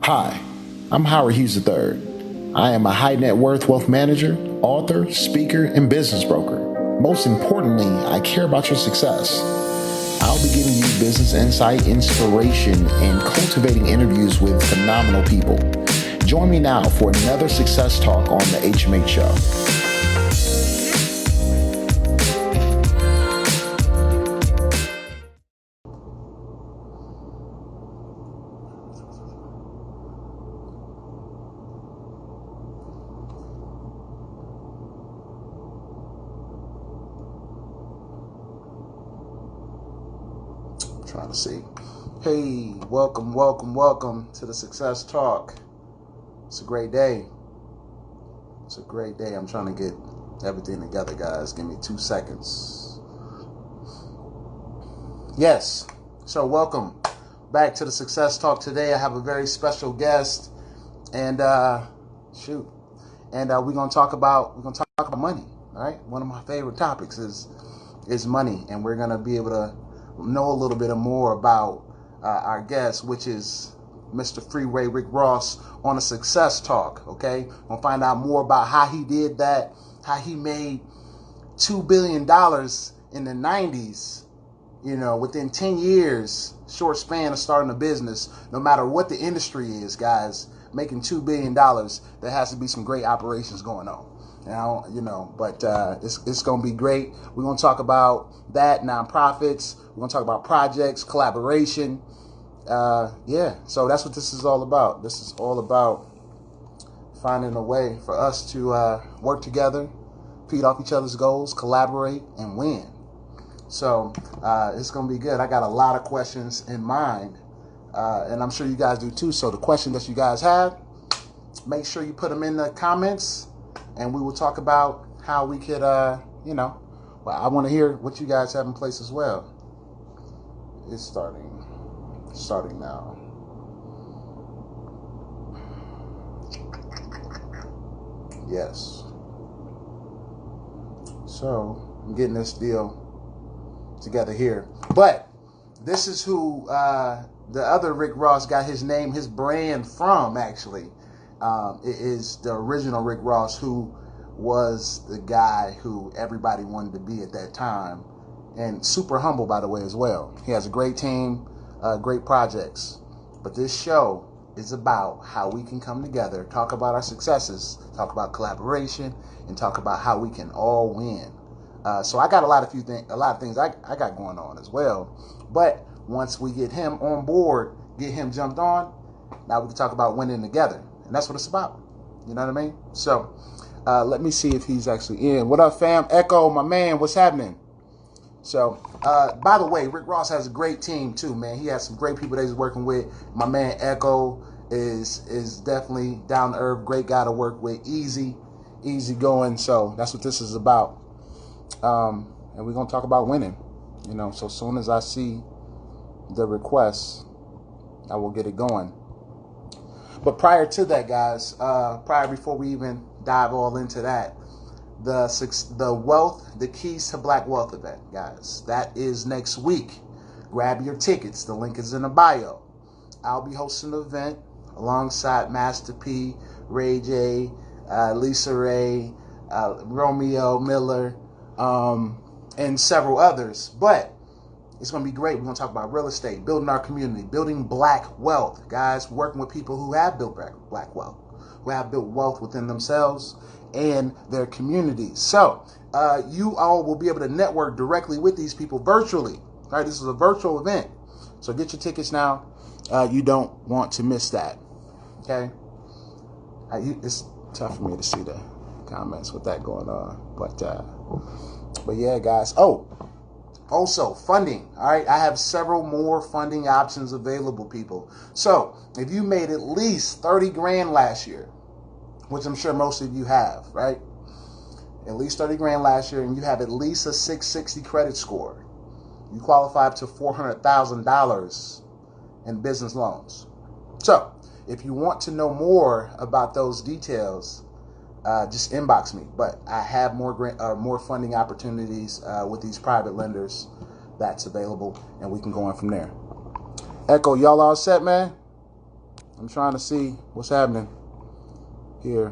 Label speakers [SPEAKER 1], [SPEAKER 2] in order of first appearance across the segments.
[SPEAKER 1] Hi, I'm Howard Hughes III. I am a high net worth wealth manager, author, speaker, and business broker. Most importantly, I care about your success. I'll be giving you business insight, inspiration, and cultivating interviews with phenomenal people. Join me now for another success talk on the HMH Show. Trying to see. Hey, welcome to the Success Talk. It's a great day. I'm trying to get everything together, guys. Give me 2 seconds. Yes. So welcome back to the Success Talk. Today I have a very special guest, and we're gonna talk about money. All right. One of my favorite topics is money, and we're gonna be able to know a little bit more about our guest, which is Mr. Freeway Rick Ross on a Success Talk. Okay, we'll find out more about how he did that, how he made $2 billion in the 90s, within 10 years, short span of starting a business. No matter what the industry is, guys, making $2 billion, there has to be some great operations going on. But it's going to be great. We're going to talk about that, nonprofits. We're going to talk about projects, collaboration. So that's what this is all about. This is all about finding a way for us to work together, feed off each other's goals, collaborate, and win. So it's going to be good. I got a lot of questions in mind, and I'm sure you guys do too. So the question that you guys have, make sure you put them in the comments, and we will talk about how we could, I want to hear what you guys have in place as well. It's starting now. Yes. So I'm getting this deal together here. But this is who the other Rick Ross got his brand from, actually. It is the original Rick Ross, who was the guy who everybody wanted to be at that time, and super humble, by the way, as well. He has a great team, great projects. But this show is about how we can come together, talk about our successes, talk about collaboration, and talk about how we can all win. So I got a lot of things I got going on as well. But once we get him on board, get him jumped on, now we can talk about winning together. And that's what it's about. You know what I mean? So let me see if he's actually in. What up, fam? Echo, my man, what's happening? So, by the way, Rick Ross has a great team too, man. He has some great people that he's working with. My man Echo is definitely down to earth, great guy to work with, easy going. So that's what this is about. And we're gonna talk about winning. So as soon as I see the requests, I will get it going. But prior to that, guys, before we even dive all into that, the Keys to Black Wealth event, guys, that is next week. Grab your tickets. The link is in the bio. I'll be hosting the event alongside Master P, Ray J, Lisa Ray, Romeo Miller, and several others. But it's going to be great. We're going to talk about real estate, building our community, building black wealth, guys, working with people who have built black wealth, who have built wealth within themselves and their communities. So you all will be able to network directly with these people virtually. All right, this is a virtual event. So get your tickets now. You don't want to miss that. Okay? It's tough for me to see the comments with that going on. But yeah, guys. Oh, also, funding. All right, I have several more funding options available, people. So if you made at least 30 grand last year, which I'm sure most of you have, right? At least 30 grand last year, and you have at least a 660 credit score, you qualify up to $400,000 in business loans. So if you want to know more about those details, just inbox me. But I have more funding opportunities with these private lenders that's available, and we can go on from there. Echo, y'all all set, man? I'm trying to see what's happening here.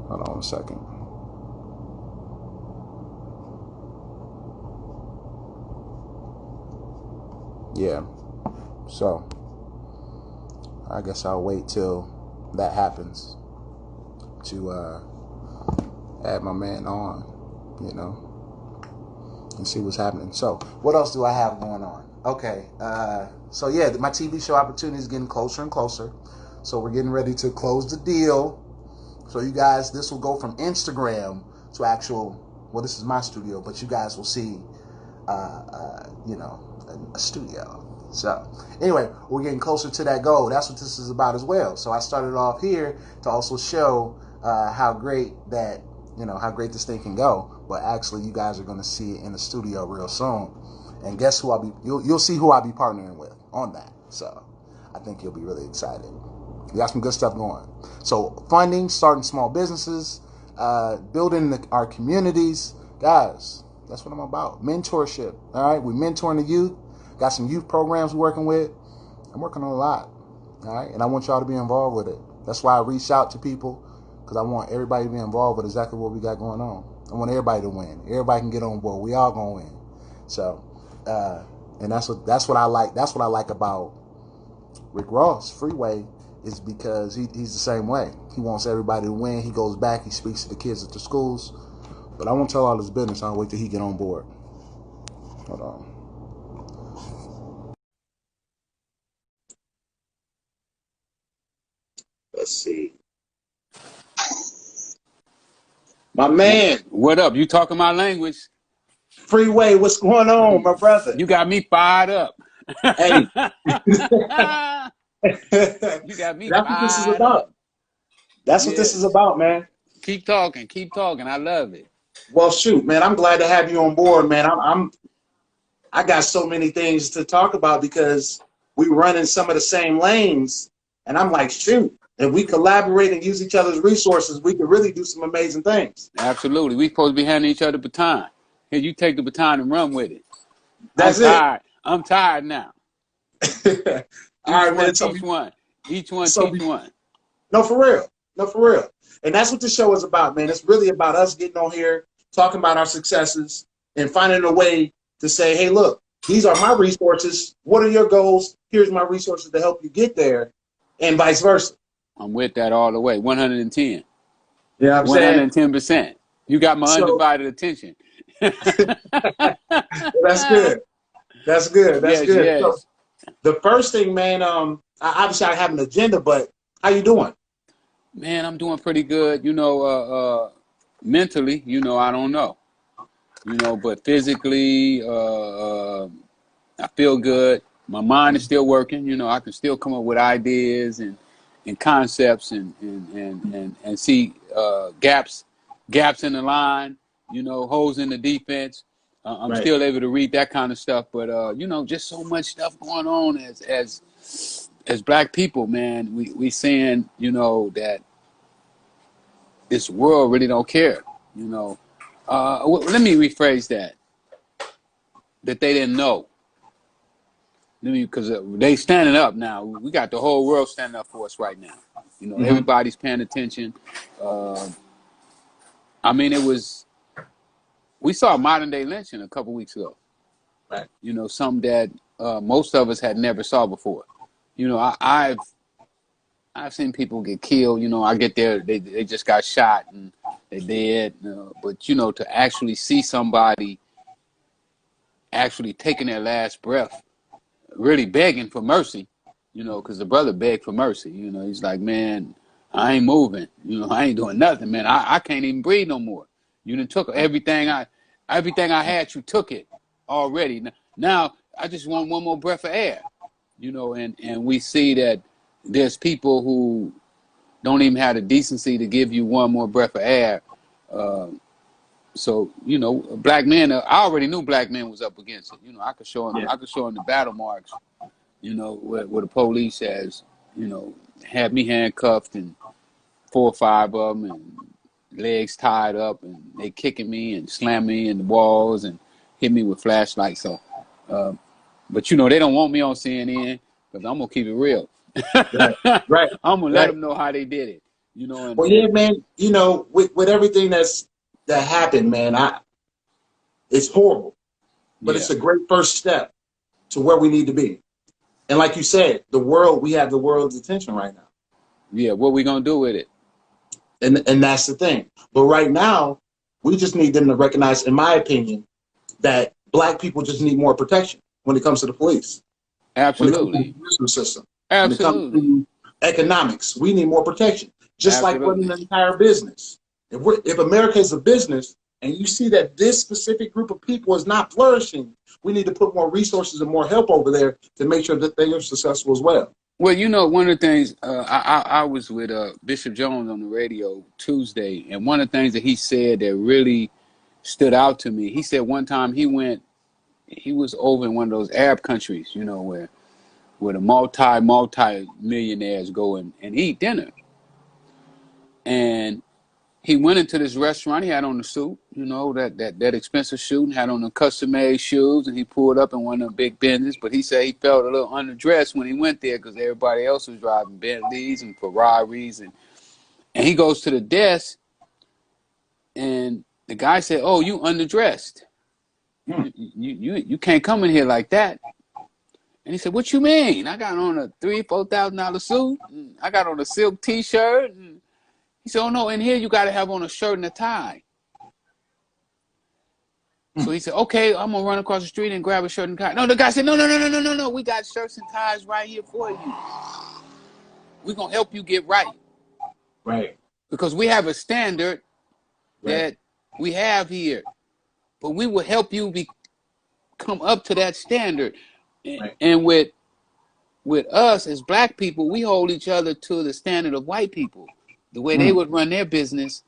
[SPEAKER 1] Hold on a second. Yeah. So I guess I'll wait till that happens to add my man on, you know, and see what's happening. So what else do I have going on? Okay. So yeah, my TV show opportunity is getting closer and closer. So we're getting ready to close the deal. So you guys, this will go from Instagram to actual, well, this is my studio, but you guys will see, you know, a studio. So anyway, we're getting closer to that goal. That's what this is about as well. So I started off here to also show how great that, you know, how great this thing can go. But actually, you guys are going to see it in the studio real soon. And guess who you'll see who I'll be partnering with on that. So I think you'll be really excited. We got some good stuff going. So funding, starting small businesses, building our communities. Guys, that's what I'm about. Mentorship. All right, we're mentoring the youth. Got some youth programs we're working with. I'm working on a lot. All right, and I want y'all to be involved with it. That's why I reached out to people, because I want everybody to be involved with exactly what we got going on. I want everybody to win. Everybody can get on board. We all gonna win. So, and that's what I like. That's what I like about Rick Ross, Freeway, is because he's the same way. He wants everybody to win. He goes back. He speaks to the kids at the schools. But I won't tell all his business. I'll wait till he get on board. Hold on. Let's see. My man.
[SPEAKER 2] What up? You talking my language?
[SPEAKER 1] Freeway, what's going on, my brother?
[SPEAKER 2] You got me fired up.
[SPEAKER 1] Hey.
[SPEAKER 2] You got me
[SPEAKER 1] That's what this is
[SPEAKER 2] fired
[SPEAKER 1] about.
[SPEAKER 2] up.
[SPEAKER 1] That's what this is about, man.
[SPEAKER 2] Keep talking. Keep talking. I love it.
[SPEAKER 1] Well, shoot, man, I'm glad to have you on board, man. I got so many things to talk about because we run in some of the same lanes, and I'm like, shoot, if we collaborate and use each other's resources, we can really do some amazing things.
[SPEAKER 2] Absolutely. We supposed to be handing each other baton. Here, you take the baton and run with it.
[SPEAKER 1] That's
[SPEAKER 2] I'm tired. I'm tired now.
[SPEAKER 1] All right, man.
[SPEAKER 2] Each one teach one.
[SPEAKER 1] No, for real. No, for real. And that's what the show is about, man. It's really about us getting on here, talking about our successes, and finding a way to say, hey, look, these are my resources. What are your goals? Here's my resources to help you get there, and vice versa.
[SPEAKER 2] I'm with that all the way. 110.
[SPEAKER 1] Yeah, I'm saying
[SPEAKER 2] 110%. You got my undivided attention.
[SPEAKER 1] That's good. That's good. That's good.
[SPEAKER 2] Yes.
[SPEAKER 1] So, the first thing, man, obviously I have an agenda, but how you doing?
[SPEAKER 2] Man, I'm doing pretty good. You know, mentally, you know, I don't know. You know, but physically, I feel good. My mind is still working. You know, I can still come up with ideas and concepts and see gaps in the line. You know, holes in the defense. I'm
[SPEAKER 1] Right.
[SPEAKER 2] still able to read that kind of stuff. But you know, just so much stuff going on as Black people, man. We saying, you know, that this world really don't care. You know, let me rephrase that. That they didn't know. Because they standing up now. We got the whole world standing up for us right now. You know, everybody's paying attention. I mean, we saw modern day lynching a couple weeks ago.
[SPEAKER 1] Right.
[SPEAKER 2] You know, something that most of us had never saw before. You know, I've seen people get killed. You know, I get there, they just got shot and they're dead. But, you know, to actually see somebody actually taking their last breath, really begging for mercy, you know, because the brother begged for mercy. You know, he's like, man, I ain't moving. You know, I ain't doing nothing, man. I can't even breathe no more. You done took everything I had. You took it already. Now I just want one more breath of air. You know, and we see that there's people who don't even have the decency to give you one more breath of air. So, you know, Black men, I already knew Black men was up against it. You know, I could show them, I could show them the battle marks, you know, where the police has, you know, had me handcuffed and 4 or 5 of them and legs tied up and they kicking me and slamming me in the walls and hit me with flashlights. So, but you know, they don't want me on CNN. because I'm gonna keep it real.
[SPEAKER 1] Right, right,
[SPEAKER 2] I'm gonna let
[SPEAKER 1] right.
[SPEAKER 2] them know how they did it. You know,
[SPEAKER 1] Well, yeah, man. You know, with everything that happened, man, it's horrible, but
[SPEAKER 2] yeah,
[SPEAKER 1] it's a great first step to where we need to be. And like you said, we have the world's attention right now.
[SPEAKER 2] yeah. What we gonna do with it?
[SPEAKER 1] And that's the thing. But right now, we just need them to recognize, in my opinion, that black people just need more protection when it comes to the police, when it comes to the
[SPEAKER 2] Absolutely,
[SPEAKER 1] judicial system, when it comes
[SPEAKER 2] absolutely,
[SPEAKER 1] to economics. We need more protection, just like running
[SPEAKER 2] absolutely.
[SPEAKER 1] an entire business. If America is a business and you see that this specific group of people is not flourishing, we need to put more resources and more help over there to make sure that they are successful as well.
[SPEAKER 2] Well, you know, one of the things I was with Bishop Jones on the radio Tuesday, and one of the things that he said that really stood out to me. He said one time he was over in one of those Arab countries, you know, where the multi millionaires go and eat dinner, and he went into this restaurant. He had on the suit, you know, that expensive suit, and had on the custom-made shoes, and he pulled up in one of the big Benzes. But he said he felt a little underdressed when he went there because everybody else was driving Bentleys and Ferraris, and he goes to the desk, and the guy said, "Oh, you underdressed. You can't come in here like that." And he said, "What you mean? I got on a $3,000-4,000 suit. And I got on a silk T-shirt." And he said, "Oh no, in here you got to have on a shirt and a tie." So he said, "Okay, I'm gonna run across the street and grab a shirt and tie." No, the guy said, "No. We got shirts and ties right here for you. We're gonna help you get right,
[SPEAKER 1] Right,
[SPEAKER 2] because we have a standard
[SPEAKER 1] right,
[SPEAKER 2] that we have here, but we will help you come up to that standard."
[SPEAKER 1] right.
[SPEAKER 2] And with us as black people, we hold each other to the standard of white people, the way they would run their business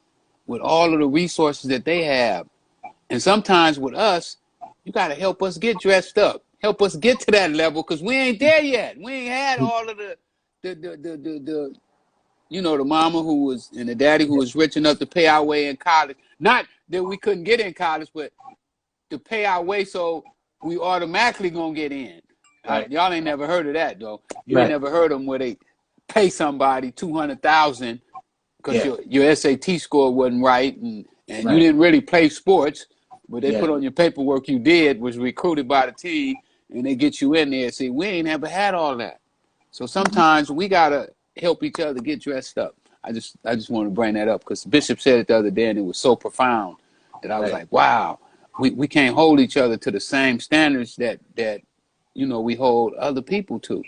[SPEAKER 2] with all of the resources that they have. And sometimes with us, you got to help us get dressed up, help us get to that level, because we ain't there yet. We ain't had all of the you know, the mama who was and the daddy who was rich enough to pay our way in college. Not that we couldn't get in college, but to pay our way so we automatically gonna get in.
[SPEAKER 1] Right,
[SPEAKER 2] Y'all ain't never heard of that though. You ain't
[SPEAKER 1] right.
[SPEAKER 2] never heard of them where they pay somebody $200,000 because
[SPEAKER 1] Yeah,
[SPEAKER 2] your SAT score wasn't right, and you
[SPEAKER 1] right.
[SPEAKER 2] didn't really play sports, but they
[SPEAKER 1] Yeah,
[SPEAKER 2] put on your paperwork you did, was recruited by the team, and they get you in there. See, we ain't never had all that. So sometimes we gotta help each other get dressed up. I just want to bring that up because Bishop said it the other day, and it was so profound that I was
[SPEAKER 1] right.
[SPEAKER 2] like, wow, we can't hold each other to the same standards that you know we hold other people to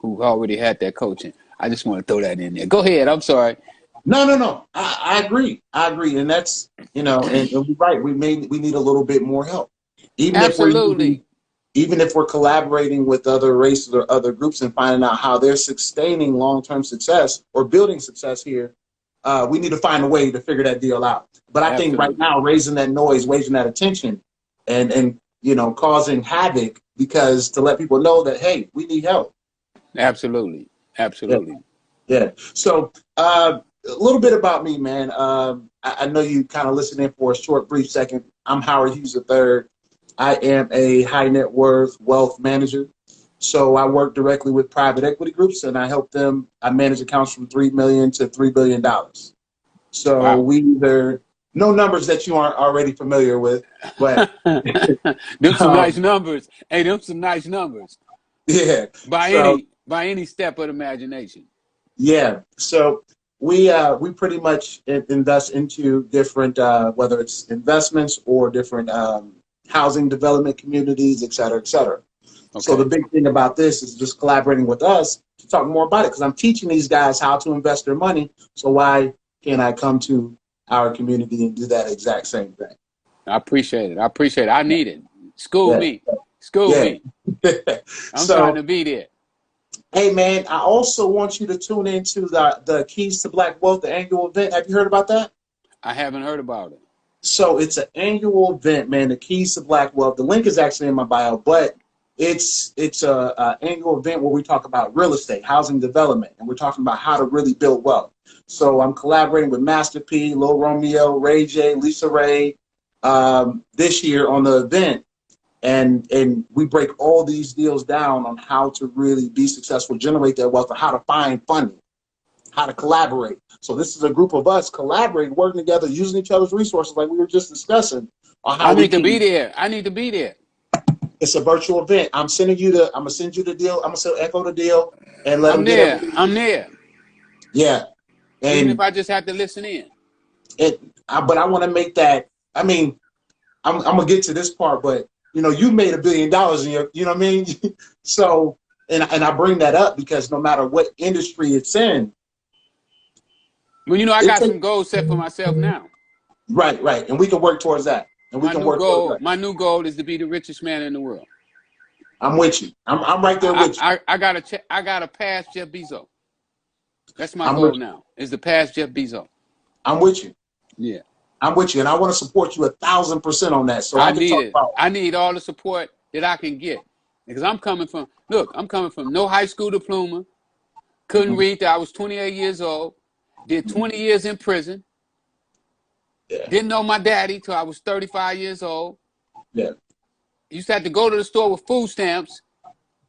[SPEAKER 2] who already had that coaching. I just want to throw that in there. Go ahead. I'm sorry.
[SPEAKER 1] No. I agree. I agree, and that's and you're right. We need a little bit more help, even if we're
[SPEAKER 2] Absolutely.
[SPEAKER 1] even if we're collaborating with other races or other groups and finding out how they're sustaining long-term success or building success here. We need to find a way to figure that deal out. But I think right
[SPEAKER 2] Absolutely.
[SPEAKER 1] now, raising that noise, raising that attention, and causing havoc because to let people know that hey, we need help.
[SPEAKER 2] Absolutely.
[SPEAKER 1] Yeah,
[SPEAKER 2] Absolutely.
[SPEAKER 1] yeah. So a little bit about me, man. I know you kind of listened in for a short, brief second. I'm Howard Hughes III. I am a high net worth wealth manager. So I work directly with private equity groups, and I help them. I manage accounts from $3 million to $3 billion. So
[SPEAKER 2] Wow.
[SPEAKER 1] we either no numbers that you aren't already familiar with, but
[SPEAKER 2] Them some nice
[SPEAKER 1] um,
[SPEAKER 2] numbers. Hey, them some nice numbers.
[SPEAKER 1] yeah.
[SPEAKER 2] By
[SPEAKER 1] So
[SPEAKER 2] any step of the imagination.
[SPEAKER 1] yeah. So we pretty much invest into different whether it's investments or different housing development communities, et cetera, et cetera. So the
[SPEAKER 2] Okay.
[SPEAKER 1] big thing about this is just collaborating with us to talk more about it because I'm teaching these guys how to invest their money. So why can't I come to our community and do that exact same thing?
[SPEAKER 2] I appreciate it. I appreciate it. I need it. School
[SPEAKER 1] Yeah,
[SPEAKER 2] me. School
[SPEAKER 1] yeah.
[SPEAKER 2] me. I'm trying
[SPEAKER 1] So,
[SPEAKER 2] to be there.
[SPEAKER 1] hey, man, I also want you to tune into the Keys to Black Wealth, the annual event. Have you heard about that?
[SPEAKER 2] I haven't heard about it.
[SPEAKER 1] So it's an annual event, man. The Keys to Black Wealth. The link is actually in my bio, but it's a annual event where we talk about real estate, housing development, and we're talking about how to really build wealth. So I'm collaborating with Master P, Lil Romeo, Ray J, Lisa Ray this year on the event.
[SPEAKER 3] and we break all these deals down on how to really be successful, generate that wealth, and how to find funding, how to collaborate. So this is a group of us collaborating, working together, using each other's resources, like we were just discussing, on how
[SPEAKER 2] I
[SPEAKER 3] we
[SPEAKER 2] need to
[SPEAKER 3] can.
[SPEAKER 2] be there. I need to be there.
[SPEAKER 3] It's a virtual event. I'm gonna send you the deal. I'm gonna send Echo the deal and let
[SPEAKER 2] I'm
[SPEAKER 3] them get
[SPEAKER 2] there.
[SPEAKER 3] everything.
[SPEAKER 2] I'm there.
[SPEAKER 3] Yeah,
[SPEAKER 2] Even if
[SPEAKER 3] and
[SPEAKER 2] I just have to listen in.
[SPEAKER 3] but I want to make that. I mean, I'm gonna get to this part, but you made $1 billion in your, you know what I mean? So, and I bring that up because no matter what industry it's in,
[SPEAKER 2] Well, I
[SPEAKER 3] it
[SPEAKER 2] got
[SPEAKER 3] takes,
[SPEAKER 2] some goals set for myself now.
[SPEAKER 3] right, and we can work towards that, and we
[SPEAKER 2] My
[SPEAKER 3] can
[SPEAKER 2] new
[SPEAKER 3] work towards
[SPEAKER 2] goal,
[SPEAKER 3] that.
[SPEAKER 2] my new goal is to be the richest man in the world.
[SPEAKER 3] I'm with you. I'm right there
[SPEAKER 2] I
[SPEAKER 3] with you.
[SPEAKER 2] I gotta pass Jeff Bezos. That's my
[SPEAKER 3] I'm
[SPEAKER 2] goal
[SPEAKER 3] with you.
[SPEAKER 2] now. Is to pass Jeff Bezos.
[SPEAKER 3] I'm with you.
[SPEAKER 2] Yeah.
[SPEAKER 3] I'm with you, and I want to support you 1,000% on that. So
[SPEAKER 2] I
[SPEAKER 3] I can
[SPEAKER 2] need
[SPEAKER 3] talk
[SPEAKER 2] it.
[SPEAKER 3] about.
[SPEAKER 2] I need all the support that I can get. Because I'm coming from no high school diploma, couldn't read till I was 28 years old, did 20 years in prison,
[SPEAKER 3] Yeah,
[SPEAKER 2] didn't know my daddy till I was 35 years old.
[SPEAKER 3] yeah.
[SPEAKER 2] Used to have to go to the store with food stamps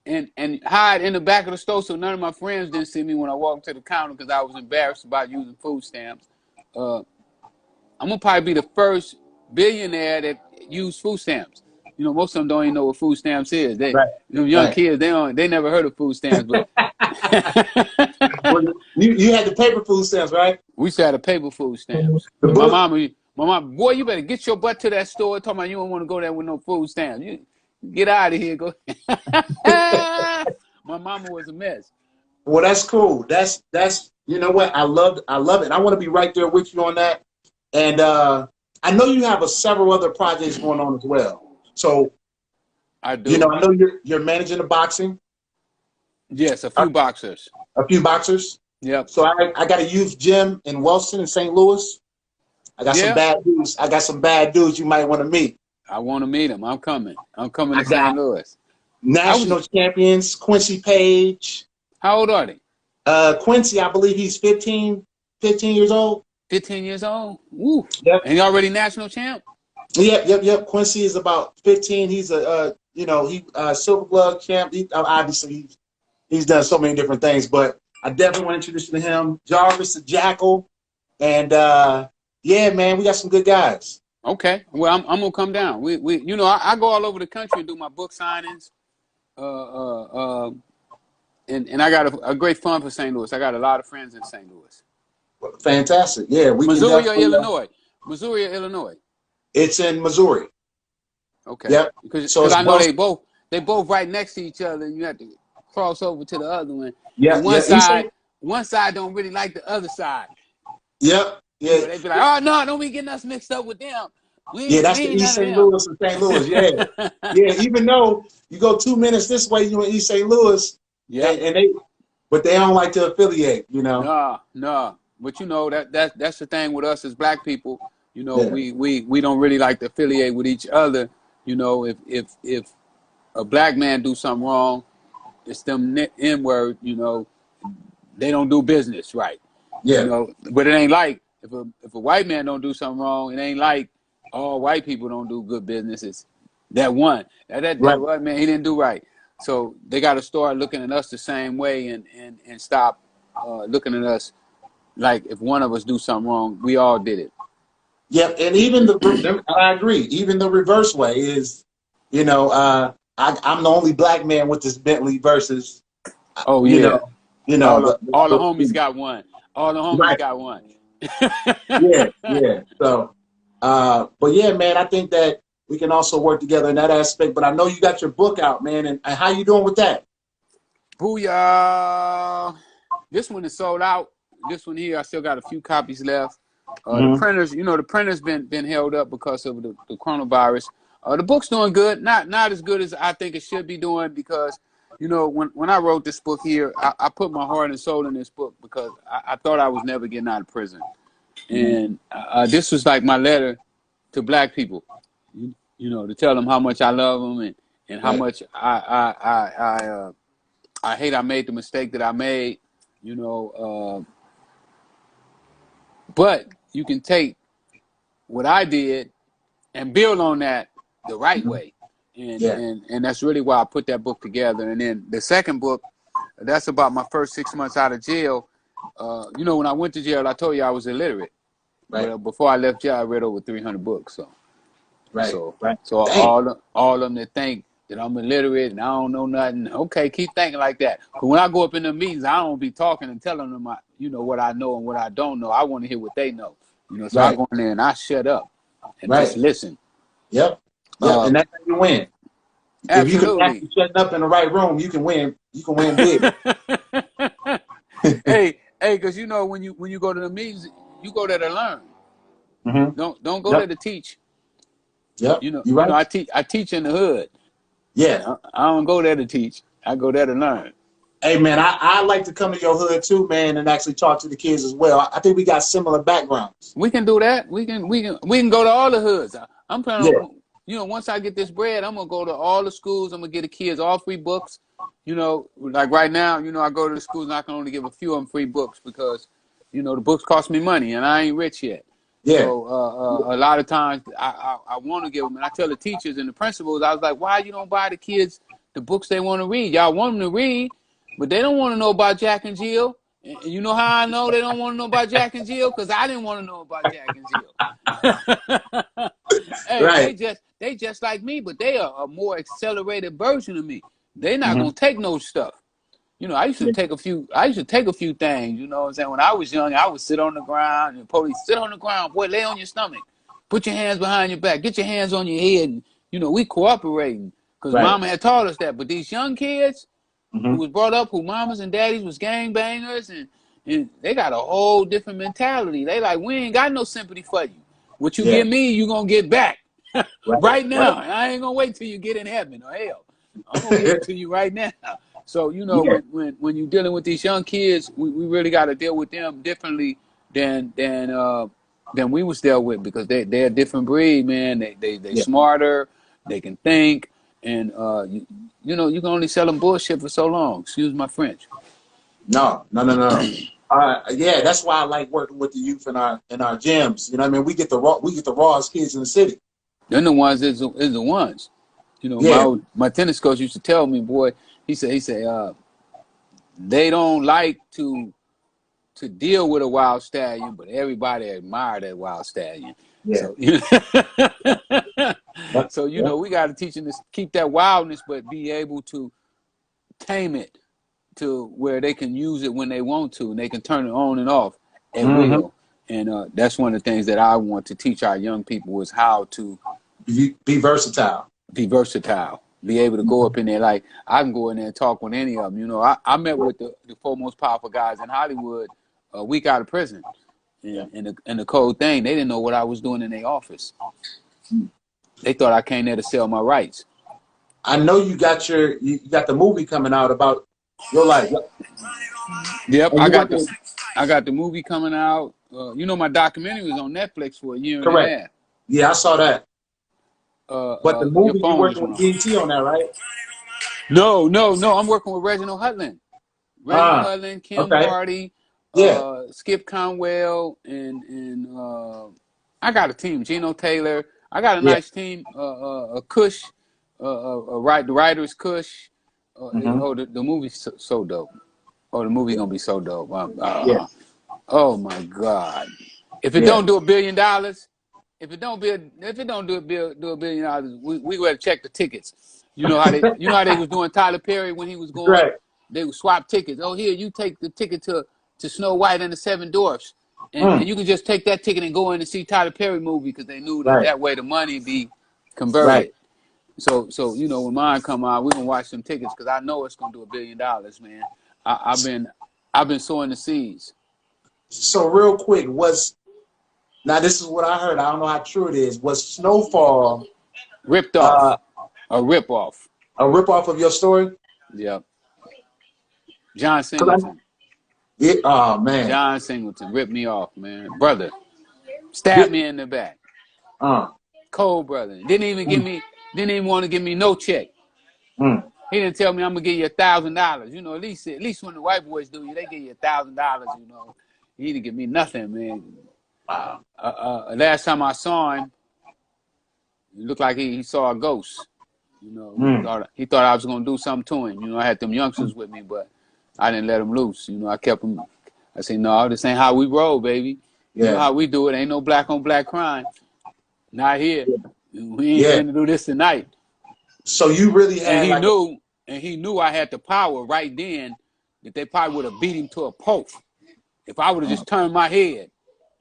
[SPEAKER 2] and hide in the back of the store so none of my friends didn't see me when I walked to the counter because I was embarrassed about using food stamps. I'm gonna probably be the first billionaire that used food stamps. Most of them don't even know what food stamps is.
[SPEAKER 3] Right,
[SPEAKER 2] Young
[SPEAKER 3] right.
[SPEAKER 2] kids, they never heard of food stamps, but
[SPEAKER 3] Well, you had the paper food stamps, right?
[SPEAKER 2] we used to have the paper food stamps.
[SPEAKER 3] The
[SPEAKER 2] But
[SPEAKER 3] book.
[SPEAKER 2] my mom, boy, you better get your butt to that store. Talking about you don't want to go there with no food stamps. You get out of here. Go. My mama was a mess.
[SPEAKER 3] Well, that's cool. That's you know what, I love it. I want to be right there with you on that. And I know you have several other projects going on as well. So
[SPEAKER 2] I do.
[SPEAKER 3] I know you're managing the boxing,
[SPEAKER 2] Yes, a
[SPEAKER 3] a,
[SPEAKER 2] few boxers.
[SPEAKER 3] a few boxers.
[SPEAKER 2] Yep.
[SPEAKER 3] So I got a youth gym in Wellston in St. Louis. I got some
[SPEAKER 2] Yeah.
[SPEAKER 3] bad dudes. I got some bad dudes you might want to meet.
[SPEAKER 2] I want to meet them. I'm coming. I'm coming
[SPEAKER 3] I
[SPEAKER 2] to St.
[SPEAKER 3] got
[SPEAKER 2] Louis.
[SPEAKER 3] national champions Quincy Page.
[SPEAKER 2] How old are they?
[SPEAKER 3] Quincy, I believe he's 15 years old.
[SPEAKER 2] 15 years old. Woo.
[SPEAKER 3] Yep.
[SPEAKER 2] And he already national champ?
[SPEAKER 3] Yep. Quincy is about 15. He's silver glove champ. Obviously he's done so many different things, but I definitely want to introduce you to him. Jarvis the Jackal, and yeah, man, we got some good guys.
[SPEAKER 2] Okay. Well, I'm gonna come down. I go all over the country and do my book signings. And I got a great fund for St. Louis. I got a lot of friends in St. Louis.
[SPEAKER 3] Fantastic. Yeah, we
[SPEAKER 2] Missouri
[SPEAKER 3] can
[SPEAKER 2] or Illinois? Missouri or Illinois?
[SPEAKER 3] It's in Missouri.
[SPEAKER 2] Okay.
[SPEAKER 3] Yep.
[SPEAKER 2] Because
[SPEAKER 3] So
[SPEAKER 2] I know they both right next to each other, and you have to cross over to the other one.
[SPEAKER 3] Yeah.
[SPEAKER 2] And one side don't really like the other side.
[SPEAKER 3] Yep. Yeah.
[SPEAKER 2] They be like, oh no, don't be getting us mixed up with them.
[SPEAKER 3] Yeah, that's the East St. Louis and St. Louis. Yeah. Yeah. Even though you go 2 minutes this way, you in East St. Louis.
[SPEAKER 2] Yeah.
[SPEAKER 3] But they don't like to affiliate,
[SPEAKER 2] No. But that's the thing with us as black people.
[SPEAKER 3] Yeah.
[SPEAKER 2] We don't really like to affiliate with each other. If a black man do something wrong, it's them N-word, they don't do business right.
[SPEAKER 3] Yeah.
[SPEAKER 2] But it ain't like if a white man don't do something wrong, it ain't like all white people don't do good business. It's that one. That white man, he didn't do right. So they got to start looking at us the same way and stop looking at us like if one of us do something wrong, we all did it.
[SPEAKER 3] Yep, and even I agree. Even the reverse way is, I'm the only black man with this Bentley versus.
[SPEAKER 2] Oh yeah, all the
[SPEAKER 3] homies
[SPEAKER 2] got one. All the homies got one.
[SPEAKER 3] Yeah. So, but yeah, man, I think that we can also work together in that aspect. But I know you got your book out, man, and how you doing with that?
[SPEAKER 2] Booyah! This one is sold out. This one here, I still got a few copies left. The printers, the printer's been held up because of the coronavirus. The book's doing good, not as good as I think it should be doing because, when I wrote this book here, I put my heart and soul in this book because I thought I was never getting out of prison, and this was like my letter to black people, to tell them how much I love them and how much I hate I made the mistake that I made, but you can take what I did and build on that the right way. And that's really why I put that book together. And then the second book, that's about my first 6 months out of jail. You know, when I went to jail, I told you I was illiterate.
[SPEAKER 3] Right.
[SPEAKER 2] But before I left jail, I read over 300 books. So,
[SPEAKER 3] Right.
[SPEAKER 2] so,
[SPEAKER 3] Right.
[SPEAKER 2] so all of them that think that I'm illiterate and I don't know nothing, okay, keep thinking like that. But when I go up in the meetings, I don't be talking and telling them, you know, what I know and what I don't know. I want to hear what they know. You know, so I go in there and I shut up and just listen.
[SPEAKER 3] Yep. And that's how you win.
[SPEAKER 2] Absolutely.
[SPEAKER 3] If you can actually shut up in the right room, you can win. You can win big.
[SPEAKER 2] hey, because you know when you go to the meetings, you go there to learn.
[SPEAKER 3] Mm-hmm.
[SPEAKER 2] Don't go there to teach.
[SPEAKER 3] Yep.
[SPEAKER 2] You know,
[SPEAKER 3] you right.
[SPEAKER 2] I teach in the hood.
[SPEAKER 3] Yeah.
[SPEAKER 2] I don't go there to teach. I go there to learn.
[SPEAKER 3] Hey man, I like to come to your hood too, man, and actually talk to the kids as well. I think we got similar backgrounds.
[SPEAKER 2] We can do that. We can go to all the hoods. I'm planning on, you know, once I get this bread, I'm gonna go to all the schools. I'm gonna get the kids all free books. You know, like right now, you know, I go to the schools and I can only give a few of them free books because, you know, the books cost me money and I ain't rich yet.
[SPEAKER 3] Yeah.
[SPEAKER 2] So a lot of times I want to give them, and I tell the teachers and the principals, I was like, why you don't buy the kids the books they want to read? Y'all want them to read, but they don't want to know about Jack and Jill. And you know how I know they don't want to know about Jack and Jill? Because I didn't want to know about Jack and Jill. Hey,
[SPEAKER 3] right.
[SPEAKER 2] they just like me, but they are a more accelerated version of me. They're not gonna take no stuff. You know, I used to take a few things, you know what I'm saying? When I was young, I would sit on the ground and the police sit on the ground, boy, lay on your stomach. Put your hands behind your back, get your hands on your head, and you know, we cooperating. Because mama had taught us that. But these young kids who was brought up, who mamas and daddies was gangbangers, and they got a whole different mentality. They like, we ain't got no sympathy for you. What you give me, you gonna get back. right now. Right. I ain't gonna wait till you get in heaven or hell. I'm gonna give it to you right now. So, you know, when you're dealing with these young kids, we really got to deal with them differently than we was dealt with, because they're a different breed, man. They smarter, they can think, and you know, you can only sell them bullshit for so long. Excuse my French.
[SPEAKER 3] No. Yeah, that's why I like working with the youth in our gyms. You know what I mean? We get the rawest kids in the city.
[SPEAKER 2] They're the ones is the ones. You know, my tennis coach used to tell me, boy, he said, they don't like to deal with a wild stallion, but everybody admire that wild stallion.
[SPEAKER 3] Yeah.
[SPEAKER 2] So you know, we got to teach them to keep that wildness, but be able to tame it to where they can use it when they want to, and they can turn it on and off at will. And that's one of the things that I want to teach our young people, is how to
[SPEAKER 3] be versatile.
[SPEAKER 2] Be versatile. Be able to go up in there. Like, I can go in there and talk with any of them. You know, I met with the four most powerful guys in Hollywood a week out of prison. And the cold thing, they didn't know what I was doing in their office. They thought I came there to sell my rights.
[SPEAKER 3] I know you got the movie coming out about your life.
[SPEAKER 2] Yep, I got the movie coming out. You know, my documentary was on Netflix for a year and a half.
[SPEAKER 3] Yeah, I saw that. But the movie, you're working with DT on that, right?
[SPEAKER 2] No. I'm working with Reginald Hudlin. Hudlin, Kim Hardy, Skip Conwell, and I got a team. Gino Taylor. I got a nice team. Kush, the writer is Kush. The movie's so dope. Oh, the movie's gonna be so dope. Oh my God! If it don't do $1 billion, if it don't do $1 billion, we gotta check the tickets. You know how they was doing Tyler Perry when he was going.
[SPEAKER 3] Right.
[SPEAKER 2] They would swap tickets. Oh, here, you take the ticket to Snow White and the Seven Dwarfs, and you can just take that ticket and go in and see Tyler Perry movie, because they knew that way the money be converted.
[SPEAKER 3] Right.
[SPEAKER 2] So you know, when mine come out, we gonna watch some tickets, because I know it's gonna do $1 billion, man. I've been sowing the seeds.
[SPEAKER 3] So real quick, now this is what I heard. I don't know how true it is. Was Snowfall
[SPEAKER 2] ripped off? A rip off.
[SPEAKER 3] A rip off of your story?
[SPEAKER 2] Yep. John Singleton.
[SPEAKER 3] Oh man.
[SPEAKER 2] John Singleton ripped me off, man. Brother. Stabbed me in the back. Cold brother. Didn't even want to give me no check. He didn't tell me, I'm gonna give you $1,000. You know, at least when the white boys do you, they give you $1,000. You know, he didn't give me nothing, man. Last time I saw him, it looked like he saw a ghost. You know, he thought I was gonna do something to him. You know, I had them youngsters with me, but I didn't let him loose. You know, I kept him. I said, no, this ain't how we roll, baby. You know how we do it. Ain't no black on black crime. Not here. We ain't finna do this tonight.
[SPEAKER 3] So you really had
[SPEAKER 2] and he knew I had the power right then that they probably would have beat him to a pulp. If I would have just turned my head,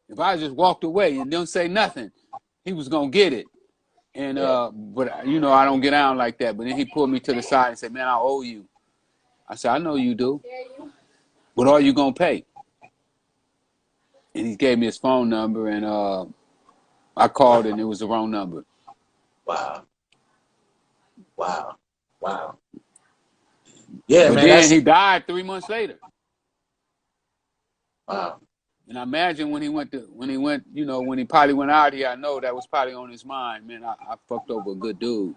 [SPEAKER 2] if I just walked away and didn't say nothing, he was gonna get it. And but you know, I don't get down like that. But then he pulled me to the side and said, man, I owe you. I said, I know you do. What are you gonna pay? And he gave me his phone number, and I called, and it was the wrong number.
[SPEAKER 3] Wow. Yeah,
[SPEAKER 2] but
[SPEAKER 3] man.
[SPEAKER 2] Then he died 3 months later.
[SPEAKER 3] Wow.
[SPEAKER 2] And I imagine when he went, you know, when he probably went out here, I know that was probably on his mind. Man, I fucked over a good dude.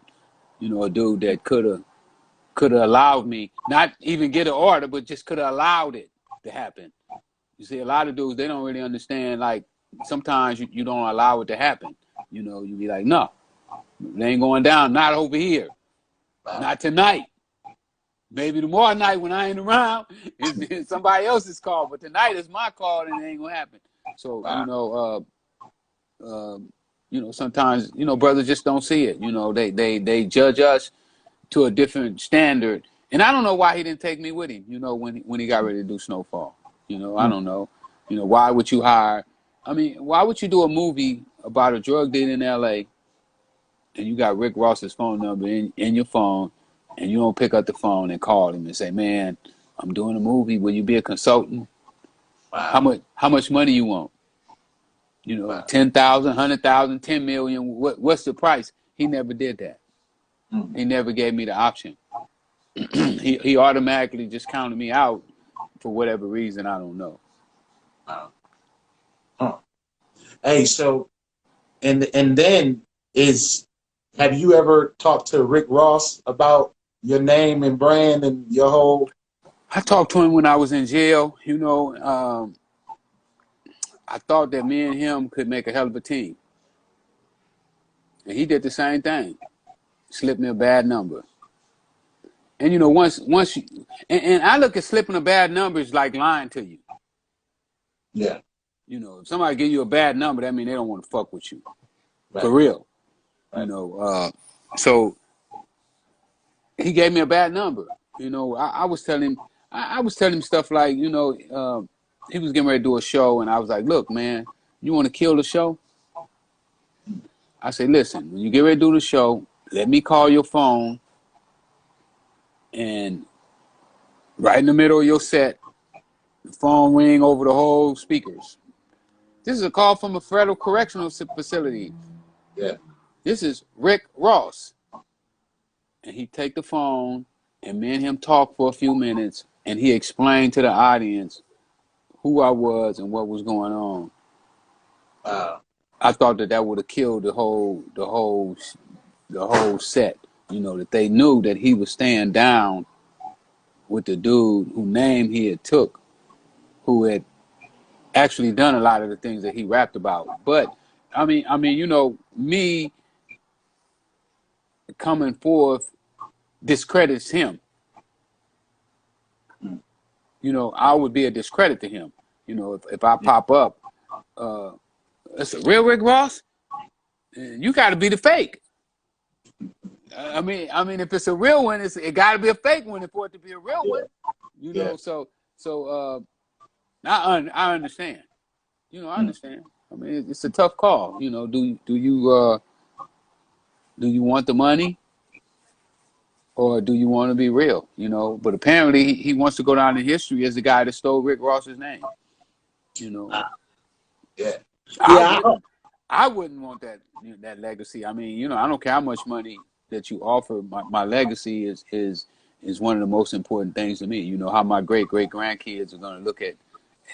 [SPEAKER 2] You know, a dude that could have allowed me, not even get an order, but just could have allowed it to happen. You see, a lot of dudes, they don't really understand, like, sometimes you don't allow it to happen. You know, you be like, no, it ain't going down, not over here. Not tonight. Maybe tomorrow night when I ain't around, it's somebody else's call. But tonight is my call, and it ain't gonna happen. So you know, sometimes, you know, brothers just don't see it. You know, they judge us to a different standard. And I don't know why he didn't take me with him. You know, when he got ready to do Snowfall. You know, I don't know. You know, why would you hire? I mean, why would you do a movie about a drug dealer in L.A. and you got Rick Ross's phone number in your phone, and you don't pick up the phone and call him and say, man, I'm doing a movie. Will you be a consultant? Wow. How much money you want? You know, 10,000, 100,000, 10 million. What's the price? He never did that. He never gave me the option. he automatically just counted me out for whatever reason. I don't know.
[SPEAKER 3] Hey, so and then have you ever talked to Rick Ross about your name and brand and your whole?
[SPEAKER 2] I talked to him when I was in jail. You know, I thought that me and him could make a hell of a team. And he did the same thing. Slipped me a bad number. And, you know, once you, and I look at slipping a bad number as like lying to you.
[SPEAKER 3] Yeah.
[SPEAKER 2] You know, if somebody give you a bad number, that means they don't want to fuck with you.
[SPEAKER 3] Right.
[SPEAKER 2] For real.
[SPEAKER 3] Right.
[SPEAKER 2] You know, so he gave me a bad number. You know, I was telling him stuff like, you know, he was getting ready to do a show, and I was like, look, man, you want to kill the show? I said, listen, when you get ready to do the show, let me call your phone, and right in the middle of your set, the phone ring over the whole speakers. This is a call from a federal correctional facility.
[SPEAKER 3] Yeah.
[SPEAKER 2] This is Rick Ross. And he take the phone, and me and him talk for a few minutes, and he explained to the audience who I was and what was going on. I thought that would have killed the whole set. You know, that they knew that he was staying down with the dude whose name he had took, who had actually done a lot of the things that he rapped about. But I mean, you know, me coming forth discredits him. You know, I would be a discredit to him. You know, if I pop up, it's a real Rick Ross. You got to be the fake. I mean, if it's a real one, it got to be a fake one for it to be a real one. You know, so I understand. You know, I understand. I mean, it's a tough call. You know, do you want the money, or do you want to be real? You know, but apparently he wants to go down in history as the guy that stole Rick Ross's name. You know, I wouldn't want that legacy. I mean, you know, I don't care how much money that you offer. My legacy is one of the most important things to me. You know, how my great grandkids are going to look at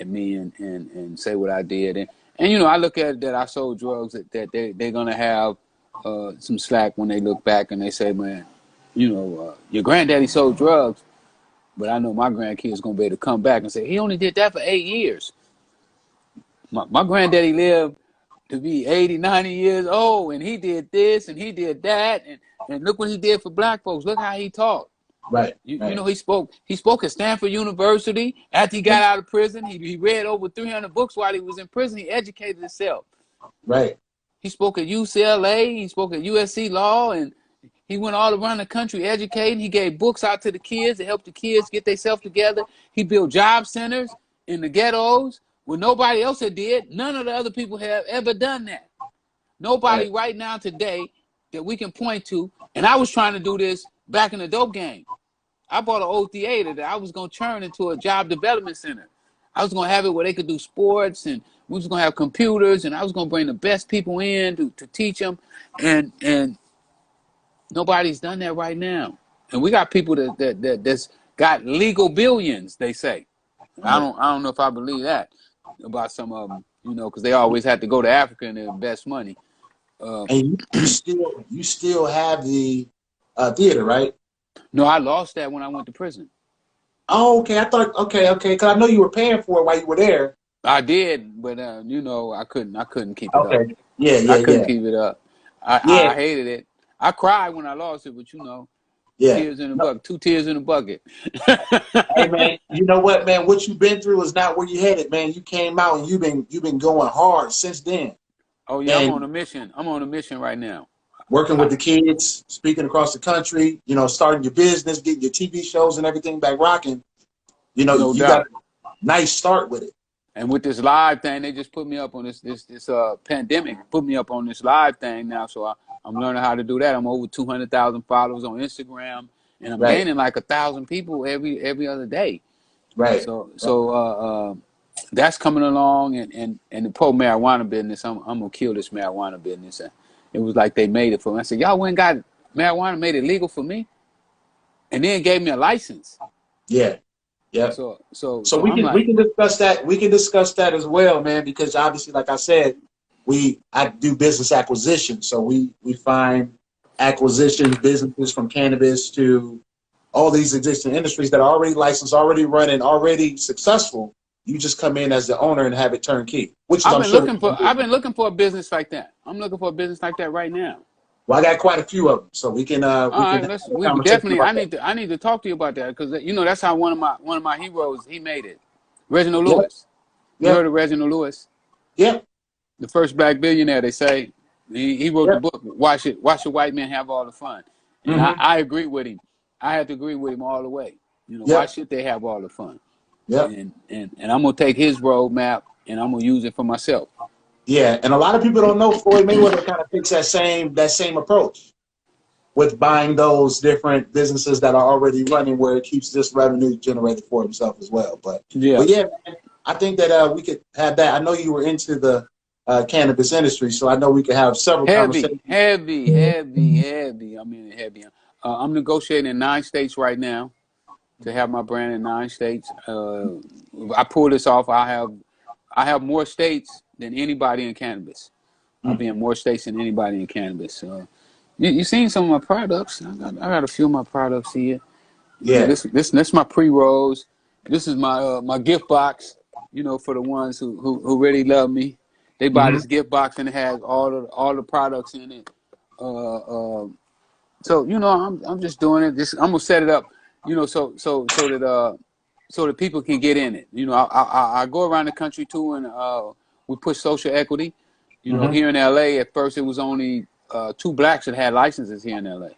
[SPEAKER 2] me and say what I did. And you know, I look at that I sold drugs, that they're going to have some slack when they look back and they say, man, you know, your granddaddy sold drugs, but I know my grandkids going to be able to come back and say, he only did that for 8 years. My granddaddy lived to be 80, 90 years old, and he did this and he did that. And and look what he did for black folks. Look how he taught.
[SPEAKER 3] Right.
[SPEAKER 2] You know, he spoke at Stanford University after he got out of prison. He read over 300 books while he was in prison. He educated himself.
[SPEAKER 3] Right.
[SPEAKER 2] He spoke at UCLA. He spoke at USC Law, and he went all around the country educating. He gave books out to the kids to help the kids get themselves together. He built job centers in the ghettos where nobody else had did. None of the other people have ever done that. Nobody right now today that we can point to. And I was trying to do this back in the dope game. I bought an old theater that I was going to turn into a job development center. I was going to have it where they could do sports, and we was going to have computers, and I was going to bring the best people in to teach them. And nobody's done that right now. And we got people that's got legal billions, they say. I don't know if I believe that about some of them, you know, because they always had to go to Africa and invest money.
[SPEAKER 3] And you still have the theater, right?
[SPEAKER 2] No, I lost that when I went to prison.
[SPEAKER 3] Oh, okay. I thought, okay. Because I know you were paying for it while you were there.
[SPEAKER 2] I did, but you know, I couldn't keep it up.
[SPEAKER 3] I
[SPEAKER 2] couldn't keep it up. I
[SPEAKER 3] Yeah.
[SPEAKER 2] hated it. I cried when I lost it, but you know,
[SPEAKER 3] Yeah.
[SPEAKER 2] tears in the bucket, 2 tears in a bucket.
[SPEAKER 3] Hey man, you know what, man? What you've been through is not where you headed, man. You came out and you've been going hard since then.
[SPEAKER 2] Oh yeah,
[SPEAKER 3] And
[SPEAKER 2] I'm on a mission. I'm on a mission right now.
[SPEAKER 3] working with the kids, speaking across the country, you know, starting your business, getting your TV shows and everything back rocking. You know,
[SPEAKER 2] No
[SPEAKER 3] you
[SPEAKER 2] doubt.
[SPEAKER 3] got a nice start with it.
[SPEAKER 2] And with this live thing, they just put me up on this pandemic. Put me up on this live thing now, so I'm learning how to do that. I'm over 200,000 followers on Instagram, and I'm gaining like 1,000 people every other day.
[SPEAKER 3] Right.
[SPEAKER 2] So that's coming along, and the pro marijuana business. I'm gonna kill this marijuana business. It was like they made it for me. I said, y'all went and got marijuana, made it legal for me, and then gave me a license.
[SPEAKER 3] Yeah. Yeah.
[SPEAKER 2] So
[SPEAKER 3] we can discuss that. We can discuss that as well, man, because obviously, like I said, I do business acquisition. So we find acquisitions, businesses from cannabis to all these existing industries that are already licensed, already running, already successful. You just come in as the owner and have it turnkey. Which
[SPEAKER 2] I've been looking for a business like that. I'm looking for a business like that right now.
[SPEAKER 3] Well, I got quite a few of them, so we can.
[SPEAKER 2] We definitely. I need to talk to you about that because you know that's how one of my heroes he made it. Reginald Lewis. You heard of Reginald Lewis?
[SPEAKER 3] Yeah.
[SPEAKER 2] The first black billionaire. They say he wrote the book. Why should white men have all the fun? And I agree with him. I had to agree with him all the way. You know, why should they have all the fun?
[SPEAKER 3] Yeah.
[SPEAKER 2] And I'm gonna take his roadmap and I'm gonna use it for myself.
[SPEAKER 3] Yeah, and a lot of people don't know Floyd Mayweather kind of takes that same approach with buying those different businesses that are already running, where it keeps this revenue generated for himself as well. But yeah, man, I think that we could have that. I know you were into the cannabis industry, so I know we could have several conversations.
[SPEAKER 2] Heavy. I mean, heavy. I'm negotiating in 9 states right now to have my brand in 9 states. I pull this off. I have more states than anybody in cannabis. I'll be in more states than anybody in cannabis. You seen some of my products? I got a few of my products here.
[SPEAKER 3] Yeah.
[SPEAKER 2] This my pre-rolls. This is my gift box. You know, for the ones who really love me, they buy this gift box and it has all the products in it. So you know, I'm just doing it. I'm gonna set it up. You know, so that people can get in it. You know, I go around the country too, and we push social equity. You know, here in LA, at first it was only 2 blacks that had licenses here in LA.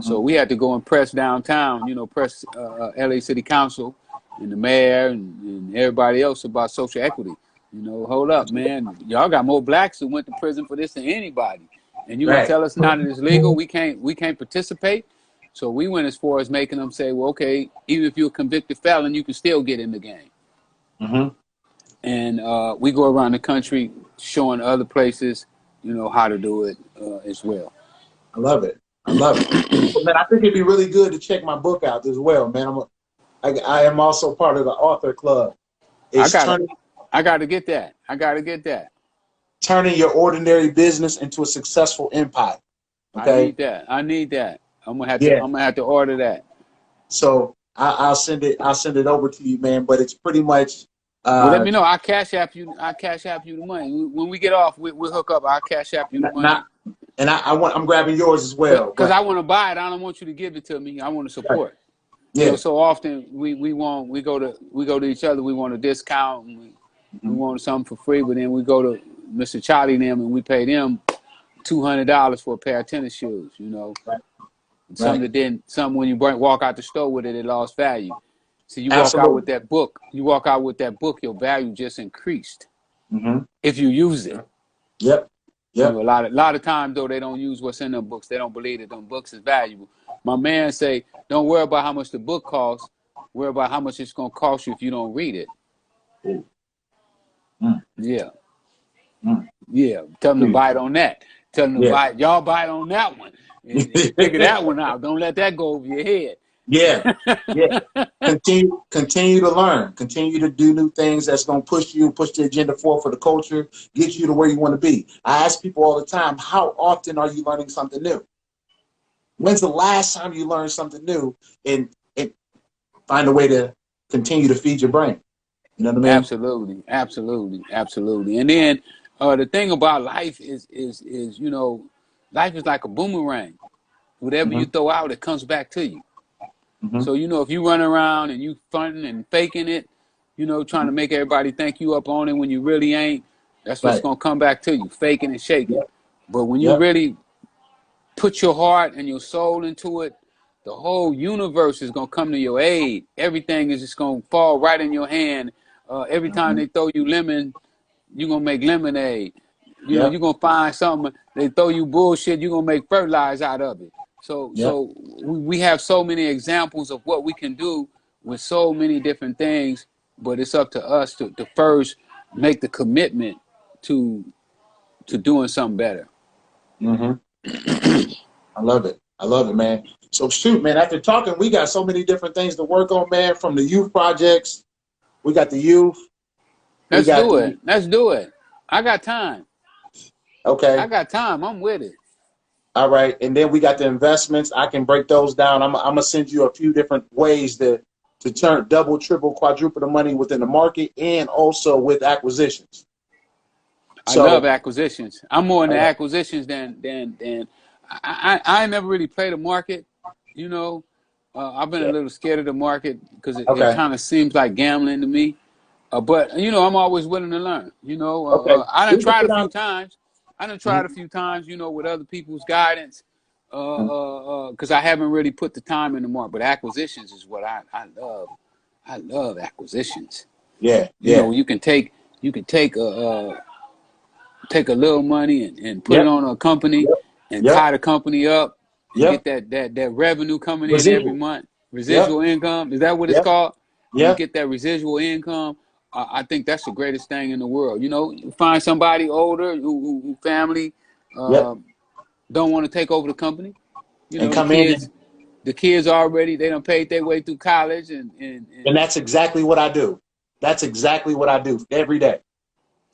[SPEAKER 2] So we had to go and press downtown, you know, press LA City Council and the mayor and everybody else about social equity. You know, hold up, man. Y'all got more blacks who went to prison for this than anybody. And you gonna tell us now that it's legal, we can't participate. So we went as far as making them say, well, okay, even if you're a convicted felon, you can still get in the game. And we go around the country showing other places, you know, how to do it as well.
[SPEAKER 3] I love it. Well, man, I think it'd be really good to check my book out as well, man. I am also part of the author club.
[SPEAKER 2] I got to get that.
[SPEAKER 3] Turning your ordinary business into a successful empire. Okay.
[SPEAKER 2] I need that. I'm gonna have to order that.
[SPEAKER 3] So I'll send it over to you, man. But it's pretty much.
[SPEAKER 2] Well, let me know. I'll cash app you the money when we get off. We'll hook up. I'll cash app you the money.
[SPEAKER 3] And I'm grabbing yours as well.
[SPEAKER 2] Because I want to buy it. I don't want you to give it to me. I want to support.
[SPEAKER 3] Right.
[SPEAKER 2] You
[SPEAKER 3] Yeah.
[SPEAKER 2] know, so often we go to each other. We want a discount. And we want something for free, but then we go to Mr. Charlie and them and we pay them $200 for a pair of tennis shoes. You know,
[SPEAKER 3] Right.
[SPEAKER 2] Something that didn't. Something when you walk out the store with it, it lost value. So you
[SPEAKER 3] Absolutely.
[SPEAKER 2] walk out with that book. You walk out with that book. Your value just increased if you use it.
[SPEAKER 3] Yep. Yep.
[SPEAKER 2] You know, a lot of times though they don't use what's in them books. They don't believe that them books is valuable. My man say, don't worry about how much the book costs. Worry about how much it's gonna cost you if you don't read it. Yeah. Yeah. Tell them to buy it on that. Tell them to buy it. Y'all buy it on that one. And figure that one out. Don't let that go over your head. Yeah.
[SPEAKER 3] Yeah. Continue to learn. Continue to do new things that's going to push the agenda forward for the culture, get you to where you want to be. I ask people all the time, how often are you learning something new? When's the last time you learned something new and find a way to continue to feed your brain? You know what I mean?
[SPEAKER 2] Absolutely. Absolutely. Absolutely. And then the thing about life is, you know, life is like a boomerang. Whatever you throw out, it comes back to you. So, you know, if you run around and you fronting and faking it, you know, trying to make everybody think you up on it when you really ain't, that's what's going to come back to you, faking and shaking. But when you really put your heart and your soul into it, the whole universe is going to come to your aid. Everything is just going to fall right in your hand. Every time they throw you lemon, you're going to make lemonade. You know, you're going to find something. They throw you bullshit, you're going to make fertilizer out of it. So we have so many examples of what we can do with so many different things, but it's up to us to first make the commitment to doing something better.
[SPEAKER 3] I love it. I love it, man. So shoot, man, after talking, we got so many different things to work on, man, from the youth projects. We got the youth.
[SPEAKER 2] Let's do it. I got time.
[SPEAKER 3] Okay.
[SPEAKER 2] I got time. I'm with it.
[SPEAKER 3] All right. And then we got the investments. I can break those down. I'm going to send you a few different ways to turn double, triple, quadruple the money within the market and also with acquisitions.
[SPEAKER 2] I love acquisitions. I'm more into acquisitions than I never really played the market. You know, I've been a little scared of the market because it kind of seems like gambling to me. But, you know, I'm always willing to learn. You know, I done tried a few times. You know, with other people's guidance, because I haven't really put the time in the market. But acquisitions is what I love. I love acquisitions. You know, you can take a little money and put it on a company and tie the company up and get that revenue coming in every month. Residual income. Is that what it's called? You get that residual income. I think that's the greatest thing in the world. You know, you find somebody older who family don't want to take over the company. You know,
[SPEAKER 3] and come
[SPEAKER 2] the kids already, they done paid their way through college. And
[SPEAKER 3] that's exactly what I do. That's exactly what I do every day.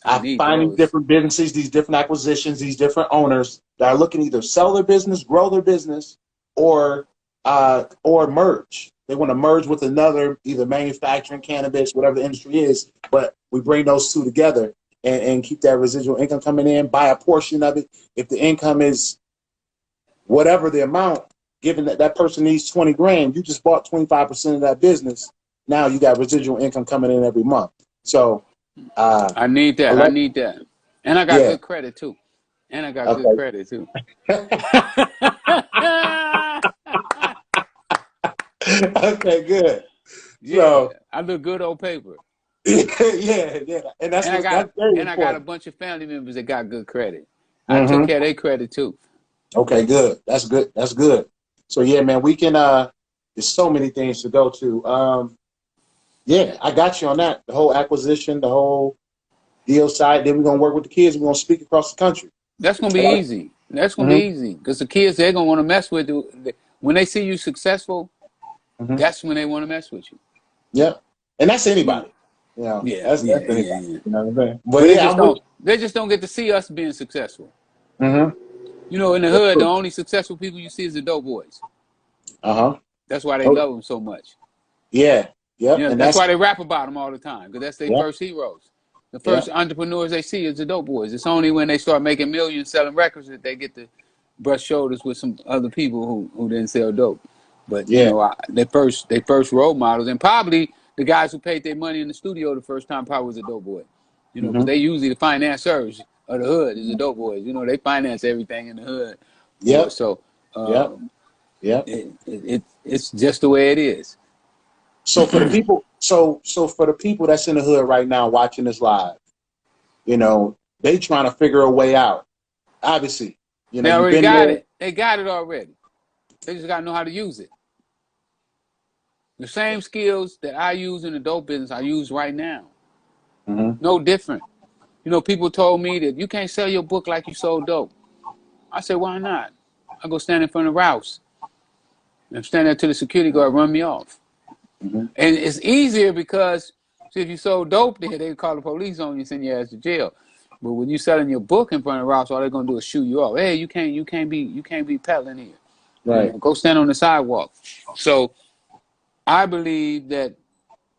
[SPEAKER 3] I find these different businesses, these different acquisitions, these different owners that are looking to either sell their business, grow their business, or merge. They want to merge with another, either manufacturing, cannabis, whatever the industry is, but we bring those two together and keep that residual income coming in, buy a portion of it. If the income is whatever the amount, given that that person needs 20 grand, you just bought 25% of that business. Now you got residual income coming in every month. So
[SPEAKER 2] I need that. I need that. And I got good credit too. Good credit too.
[SPEAKER 3] Okay, good.
[SPEAKER 2] Yeah,
[SPEAKER 3] so,
[SPEAKER 2] I look good on paper.
[SPEAKER 3] yeah. And I
[SPEAKER 2] got a bunch of family members that got good credit. I took care of their credit too.
[SPEAKER 3] Okay, good. That's good. That's good. So yeah, man, we can there's so many things to go to. Yeah, I got you on that. The whole acquisition, the whole deal side. Then we're gonna work with the kids. We're gonna speak across the country.
[SPEAKER 2] That's gonna be easy. That's gonna be easy because the kids, they're gonna want to mess with you. When they see you successful, that's when they want to mess with you.
[SPEAKER 3] Yeah, and that's anybody. You know, that's anybody. You know what I'm saying? But
[SPEAKER 2] they just don't get to see us being successful. You know, in the hood, the only successful people you see is the dope boys. That's why they love them so much.
[SPEAKER 3] Yeah.
[SPEAKER 2] You know, and that's why they rap about them all the time, because that's their first heroes. The first entrepreneurs they see is the dope boys. It's only when they start making millions selling records that they get to brush shoulders with some other people who didn't sell dope. But you
[SPEAKER 3] Yeah.
[SPEAKER 2] know, they first role models, and probably the guys who paid their money in the studio the first time probably was a dope boy. You know, because they usually the financiers of the hood is the dope boys. You know, they finance everything in the hood for us.
[SPEAKER 3] Yep.
[SPEAKER 2] So
[SPEAKER 3] Yep. Yep.
[SPEAKER 2] it's just the way it is.
[SPEAKER 3] So for the people, so for the people that's in the hood right now watching this live, you know, they trying to figure a way out. Obviously, you know,
[SPEAKER 2] They
[SPEAKER 3] you've
[SPEAKER 2] already
[SPEAKER 3] been
[SPEAKER 2] got
[SPEAKER 3] there.
[SPEAKER 2] it. They got it already. They just got to know how to use it. The same skills that I use in the dope business, I use right now. No different. You know, people told me that you can't sell your book like you sold dope. I said, why not? I go stand in front of Rouse and stand there till the security guard run me off. And it's easier because see, if you sold dope there, they call the police on you and send your ass to jail. But when you selling your book in front of Rouse, all they're gonna do is shoot you off. Hey, you can't be peddling here.
[SPEAKER 3] Right.
[SPEAKER 2] You know, go stand on the sidewalk. So I believe that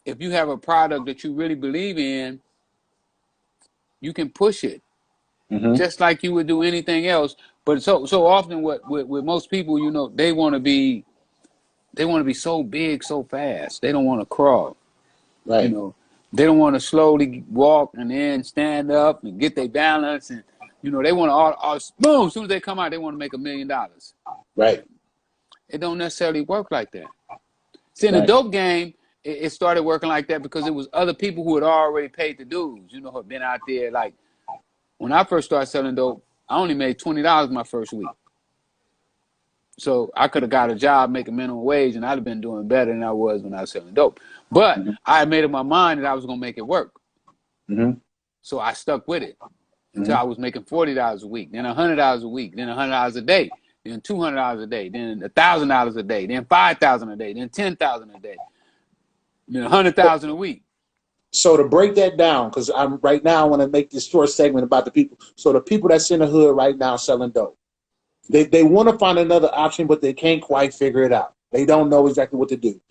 [SPEAKER 2] if you have a product that you really believe in, you can push it just like you would do anything else. But so often, with most people, you know, they want to be so big so fast. They don't want to crawl.
[SPEAKER 3] Right.
[SPEAKER 2] You know, they don't want to slowly walk and then stand up and get their balance, and you know, they want to all boom. As soon as they come out, they want to make $1 million.
[SPEAKER 3] Right.
[SPEAKER 2] It don't necessarily work like that. See, in the dope game, it started working like that because it was other people who had already paid the dues. You know, who had been out there. Like when I first started selling dope, I only made $20 my first week. So I could have got a job making minimum wage, and I'd have been doing better than I was when I was selling dope. But I had made up my mind that I was gonna make it work. So I stuck with it until I was making $40 a week, then $100 a week, then $100 a day, then $200 a day, then $1,000 a day, then $5,000 a day, then $10,000 a day, then $100,000 a week.
[SPEAKER 3] So to break that down, because I'm right now, I want to make this short segment about the people. So the people that's in the hood right now selling dope, they want to find another option, but they can't quite figure it out. They don't know exactly what to do.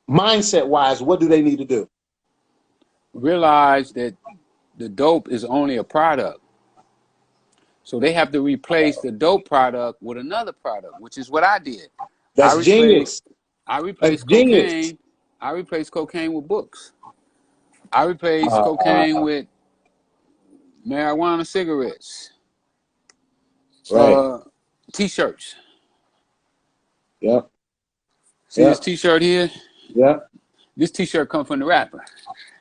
[SPEAKER 3] Mindset wise, what do they need to do?
[SPEAKER 2] Realize that the dope is only a product. So they have to replace the dope product with another product, which is what I did.
[SPEAKER 3] That's genius.
[SPEAKER 2] I replaced
[SPEAKER 3] Genius.
[SPEAKER 2] cocaine. I replaced cocaine with books. I replaced cocaine with marijuana cigarettes.
[SPEAKER 3] Right.
[SPEAKER 2] T-shirts.
[SPEAKER 3] Yep.
[SPEAKER 2] See this T-shirt here?
[SPEAKER 3] Yep.
[SPEAKER 2] This T-shirt comes from the rapper.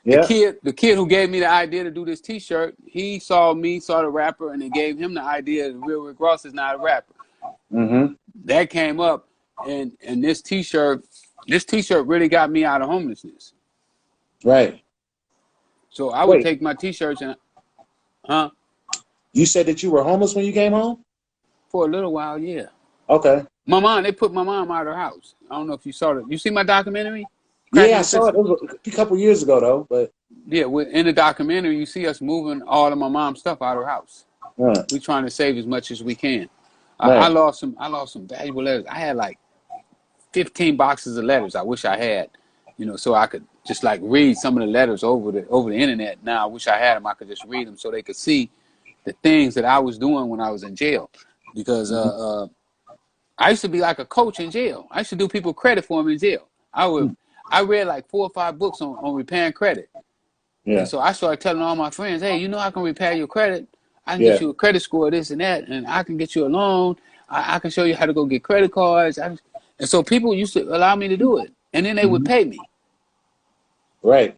[SPEAKER 3] Yep.
[SPEAKER 2] The kid who gave me the idea to do this T-shirt, he saw the rapper, and it gave him the idea that Real Rick Ross is not a rapper. That came up, and this T-shirt really got me out of homelessness.
[SPEAKER 3] Right.
[SPEAKER 2] So I would take my T-shirts and,
[SPEAKER 3] You said that you were homeless when you came home?
[SPEAKER 2] For a little while, yeah.
[SPEAKER 3] Okay.
[SPEAKER 2] They put my mom out of her house. I don't know if you saw it. You see my documentary?
[SPEAKER 3] Yeah, I saw it. It was a couple years ago, though. But
[SPEAKER 2] yeah, in the documentary, you see us moving all of my mom's stuff out of her house. We're trying to save as much as we can. I lost some valuable letters. I had like 15 boxes of letters. I wish I had, you know, so I could just like read some of the letters over the internet. Now I wish I had them. I could just read them so they could see the things that I was doing when I was in jail. Because I used to be like a coach in jail. I used to do people credit for them in jail. I read like 4 or 5 books on repairing credit. Yeah. And so I started telling all my friends, hey, you know, I can repair your credit. I can get you a credit score, this and that, and I can get you a loan. I can show you how to go get credit cards. And so people used to allow me to do it. And then they would pay me.
[SPEAKER 3] Right.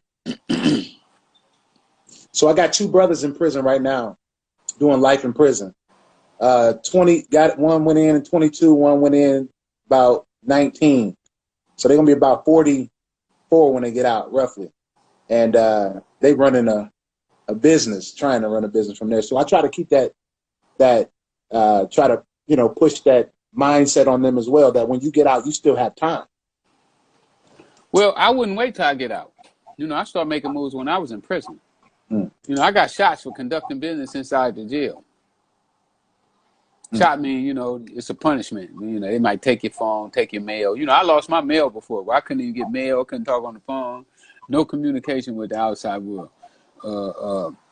[SPEAKER 3] So I got 2 brothers in prison right now doing life in prison. 20 got one went in 22, one went in about 19. So they're gonna be about 44 when they get out, roughly. And they running a business, trying to run a business from there. So I try to keep that try to, you know, push that mindset on them as well, that when you get out, you still have time.
[SPEAKER 2] Well, I wouldn't wait till I get out. You know, I started making moves when I was in prison. You know, I got shots for conducting business inside the jail. Shot mean, you know, it's a punishment. You know, they might take your phone, take your mail. You know, I lost my mail before, where I couldn't even get mail, couldn't talk on the phone, no communication with the outside world,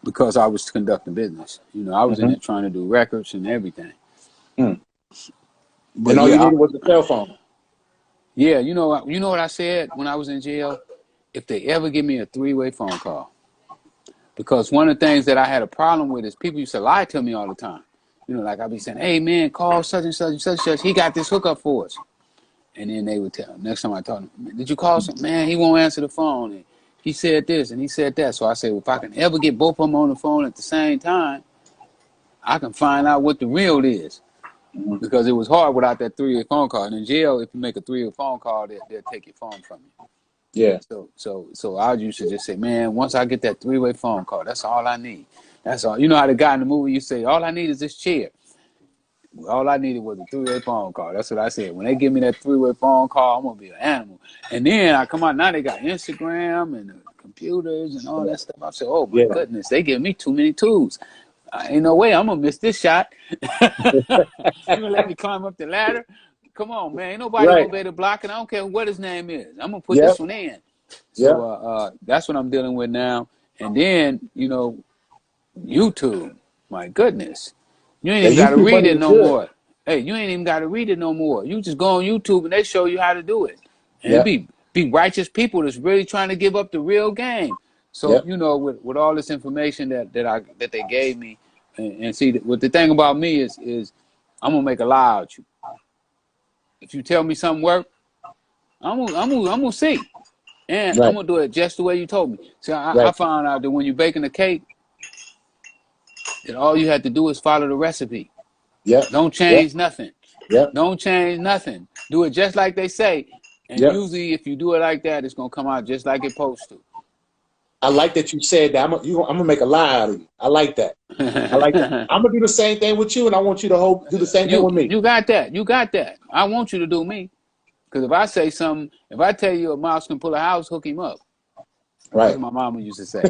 [SPEAKER 2] because I was conducting business. You know, I was in there trying to do records and everything.
[SPEAKER 3] And
[SPEAKER 2] But
[SPEAKER 3] all you
[SPEAKER 2] yeah,
[SPEAKER 3] needed was a cell phone.
[SPEAKER 2] yeah, you know what I said when I was in jail? If they ever give me a three-way phone call, because one of the things that I had a problem with is people used to lie to me all the time. You know, like I'd be saying, "Hey man, call such and such and such and such. He got this hookup for us." And then they would tell. Next time I told them, "Did you call some man? He won't answer the phone. And he said this and he said that." So I said, well, if I can ever get both of them on the phone at the same time, I can find out what the real is. Because it was hard without that three-way phone call. And in jail, if you make a three-way phone call, they'll take your phone from you.
[SPEAKER 3] Yeah.
[SPEAKER 2] So I used to just say, man, once I get that three-way phone call, that's all I need. That's all. You know how the guy in the movie, you say, all I need is this chair. All I needed was a three-way phone call. That's what I said. When they give me that three-way phone call, I'm going to be an animal. And then I come out, now they got Instagram and computers and all that stuff. I said, oh, my
[SPEAKER 3] Yeah.
[SPEAKER 2] goodness, they give me too many tools. Ain't no way I'm going to miss this shot. You going to let me climb up the ladder? Come on, man. Ain't nobody
[SPEAKER 3] Right.
[SPEAKER 2] going to be able to block it. I don't care what his name is. I'm going to put
[SPEAKER 3] Yep.
[SPEAKER 2] this one in. So that's what I'm dealing with now. And then, you know, YouTube. My goodness. You ain't even got to
[SPEAKER 3] YouTube
[SPEAKER 2] read
[SPEAKER 3] money
[SPEAKER 2] it
[SPEAKER 3] is
[SPEAKER 2] no
[SPEAKER 3] good.
[SPEAKER 2] more. Hey, you ain't even got to read it no more. You just go on YouTube and they show you how to do it. And
[SPEAKER 3] Yep.
[SPEAKER 2] it be righteous people that's really trying to give up the real game. So,
[SPEAKER 3] Yep.
[SPEAKER 2] you know, with all this information that they gave me, and see, what the thing about me is I'm gonna make a lie out you. If you tell me something work, I'm gonna see, and I'm
[SPEAKER 3] Right.
[SPEAKER 2] gonna do it just the way you told me. See, I
[SPEAKER 3] Right.
[SPEAKER 2] found out that when you're baking a cake, that all you have to do is follow the recipe.
[SPEAKER 3] Yep.
[SPEAKER 2] Don't
[SPEAKER 3] Yep.
[SPEAKER 2] change nothing.
[SPEAKER 3] Yep.
[SPEAKER 2] Don't change nothing. Do it just like they say. And
[SPEAKER 3] Yep.
[SPEAKER 2] usually, if you do it like that, it's gonna come out just like it's supposed to.
[SPEAKER 3] I like that you said that. I'm gonna make a lie out of you. I like that. I like that. I'm gonna do the same thing with you, and I want you to do the same thing with me.
[SPEAKER 2] You got that. You got that. I want you to do me. Because if I say something, if I tell you a mouse can pull a house, hook him up. That's
[SPEAKER 3] Right.
[SPEAKER 2] what my mama used to say.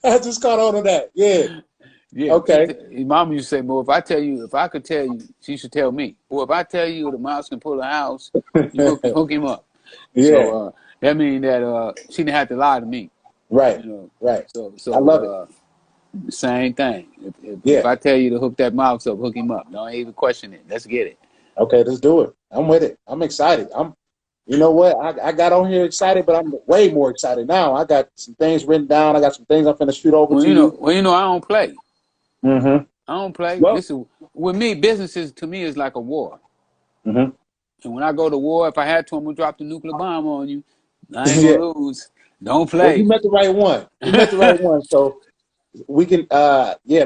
[SPEAKER 3] I just caught on to that. Yeah.
[SPEAKER 2] Yeah.
[SPEAKER 3] Okay.
[SPEAKER 2] Mama used to say, "Well, if I could tell you, she should tell me. Well, if I tell you the mouse can pull a house, you hook him up."
[SPEAKER 3] Yeah.
[SPEAKER 2] So that means that she didn't have to lie to me.
[SPEAKER 3] Right.
[SPEAKER 2] You know.
[SPEAKER 3] Right.
[SPEAKER 2] So
[SPEAKER 3] I love it.
[SPEAKER 2] same thing. If
[SPEAKER 3] Yeah.
[SPEAKER 2] I tell you to hook that mouse up, hook him up. Don't even question it. Let's get it.
[SPEAKER 3] Okay. Let's do it. I'm with it. I'm excited. You know what? I got on here excited, but I'm way more excited now. I got some things written down. I got some things I'm finna shoot over to you.
[SPEAKER 2] I don't play.
[SPEAKER 3] Mm-hmm.
[SPEAKER 2] I don't play.
[SPEAKER 3] Well.
[SPEAKER 2] This is with me. Businesses to me is like a war.
[SPEAKER 3] Mm-hmm.
[SPEAKER 2] And when I go to war, if I had to, I'm gonna drop the nuclear bomb on you. I ain't
[SPEAKER 3] Yeah.
[SPEAKER 2] gonna lose. Don't
[SPEAKER 3] Well, you
[SPEAKER 2] play.
[SPEAKER 3] met the right one. You met the right one. So we can,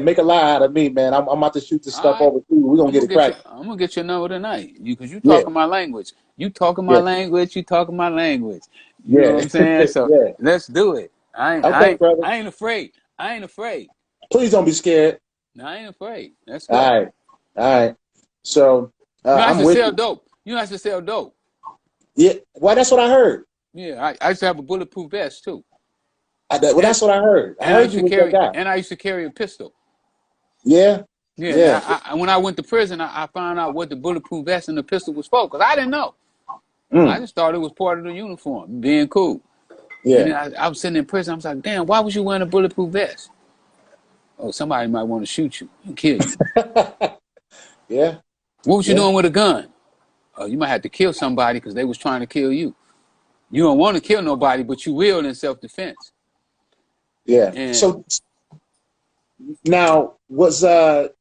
[SPEAKER 3] make a lie out of me, man. I'm about to shoot this
[SPEAKER 2] All
[SPEAKER 3] stuff
[SPEAKER 2] right.
[SPEAKER 3] over to you. We're gonna get it cracking.
[SPEAKER 2] I'm gonna get your number tonight. Because you
[SPEAKER 3] Yeah.
[SPEAKER 2] talking my language. You talking my
[SPEAKER 3] Yeah.
[SPEAKER 2] language. You talking my language. You know
[SPEAKER 3] Yeah.
[SPEAKER 2] what I'm saying? So
[SPEAKER 3] Yeah.
[SPEAKER 2] let's do it.
[SPEAKER 3] Okay, brother.
[SPEAKER 2] I ain't afraid. I ain't afraid.
[SPEAKER 3] Please don't be scared.
[SPEAKER 2] No, I ain't afraid. Let's
[SPEAKER 3] All
[SPEAKER 2] go.
[SPEAKER 3] right. All right. So
[SPEAKER 2] You know, I used
[SPEAKER 3] I'm
[SPEAKER 2] to
[SPEAKER 3] with
[SPEAKER 2] sell
[SPEAKER 3] you.
[SPEAKER 2] dope. You know, I used to sell dope.
[SPEAKER 3] Yeah. Well, that's what I heard.
[SPEAKER 2] Yeah, I used to have a bulletproof vest too.
[SPEAKER 3] Well,
[SPEAKER 2] And
[SPEAKER 3] that's what I heard. I
[SPEAKER 2] and I
[SPEAKER 3] heard
[SPEAKER 2] used
[SPEAKER 3] you
[SPEAKER 2] to
[SPEAKER 3] was that
[SPEAKER 2] carry
[SPEAKER 3] guy.
[SPEAKER 2] a pistol.
[SPEAKER 3] Yeah.
[SPEAKER 2] Yeah,
[SPEAKER 3] Yeah.
[SPEAKER 2] when I went to prison, I found out what the bulletproof vest and the pistol was for, because I didn't know. I
[SPEAKER 3] Mm.
[SPEAKER 2] just thought it was part of the uniform, being cool. And
[SPEAKER 3] Yeah.
[SPEAKER 2] then I was sitting in prison. I was like, damn, why was you wearing a bulletproof vest? Oh, somebody might want to shoot you and kill you.
[SPEAKER 3] Yeah.
[SPEAKER 2] What was you
[SPEAKER 3] Yeah.
[SPEAKER 2] doing with a gun? Oh, you might have to kill somebody because they was trying to kill you. You don't want to kill nobody, but you will in self-defense.
[SPEAKER 3] Yeah.
[SPEAKER 2] And
[SPEAKER 3] So now that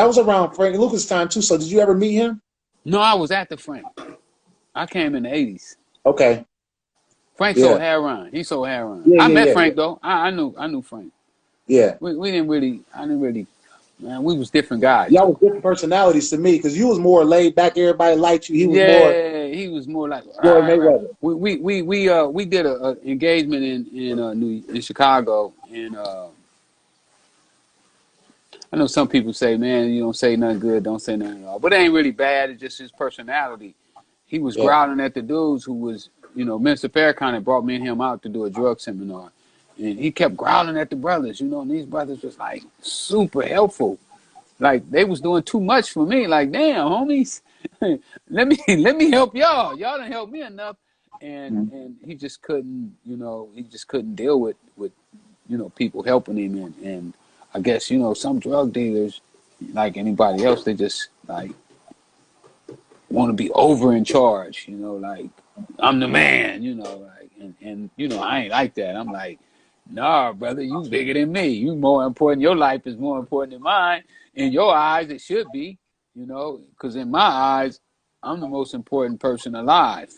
[SPEAKER 3] was around Frank Lucas' time too. So did you ever meet him?
[SPEAKER 2] no, I was at the Frank. I came in the 80s.
[SPEAKER 3] Okay.
[SPEAKER 2] Frank sold
[SPEAKER 3] Yeah.
[SPEAKER 2] heroin. He sold heroin.
[SPEAKER 3] Yeah.
[SPEAKER 2] I
[SPEAKER 3] Yeah.
[SPEAKER 2] met
[SPEAKER 3] Yeah.
[SPEAKER 2] Frank though. I knew Frank.
[SPEAKER 3] Yeah.
[SPEAKER 2] We didn't really. I didn't really. Man, we was different guys
[SPEAKER 3] Y'all was
[SPEAKER 2] though.
[SPEAKER 3] different personalities to me because you was more laid back. Everybody liked you. He was more
[SPEAKER 2] Yeah, he was more like.
[SPEAKER 3] Floyd Mayweather.
[SPEAKER 2] We did a engagement in Chicago, and I know some people say, man, you don't say nothing good, don't say nothing at all, but it ain't really bad. It's just his personality. He was
[SPEAKER 3] Yeah.
[SPEAKER 2] growling at the dudes who was, Minister Farrakhan had brought me and him out to do a drug seminar, and he kept growling at the brothers, and these brothers was like super helpful. Like they was doing too much for me. Like, damn, homies, let me help y'all. Y'all didn't help me enough. And he just couldn't, he just couldn't deal with people helping him. And I guess, you know, some drug dealers, like anybody else, they just like want to be over in charge, you know, like I'm the man, you know, like, and you know, I ain't like that. I'm like, nah, brother, you bigger than me. You more important. Your life is more important than mine. In your eyes, it should be, you know, because in my eyes, I'm the most important person alive.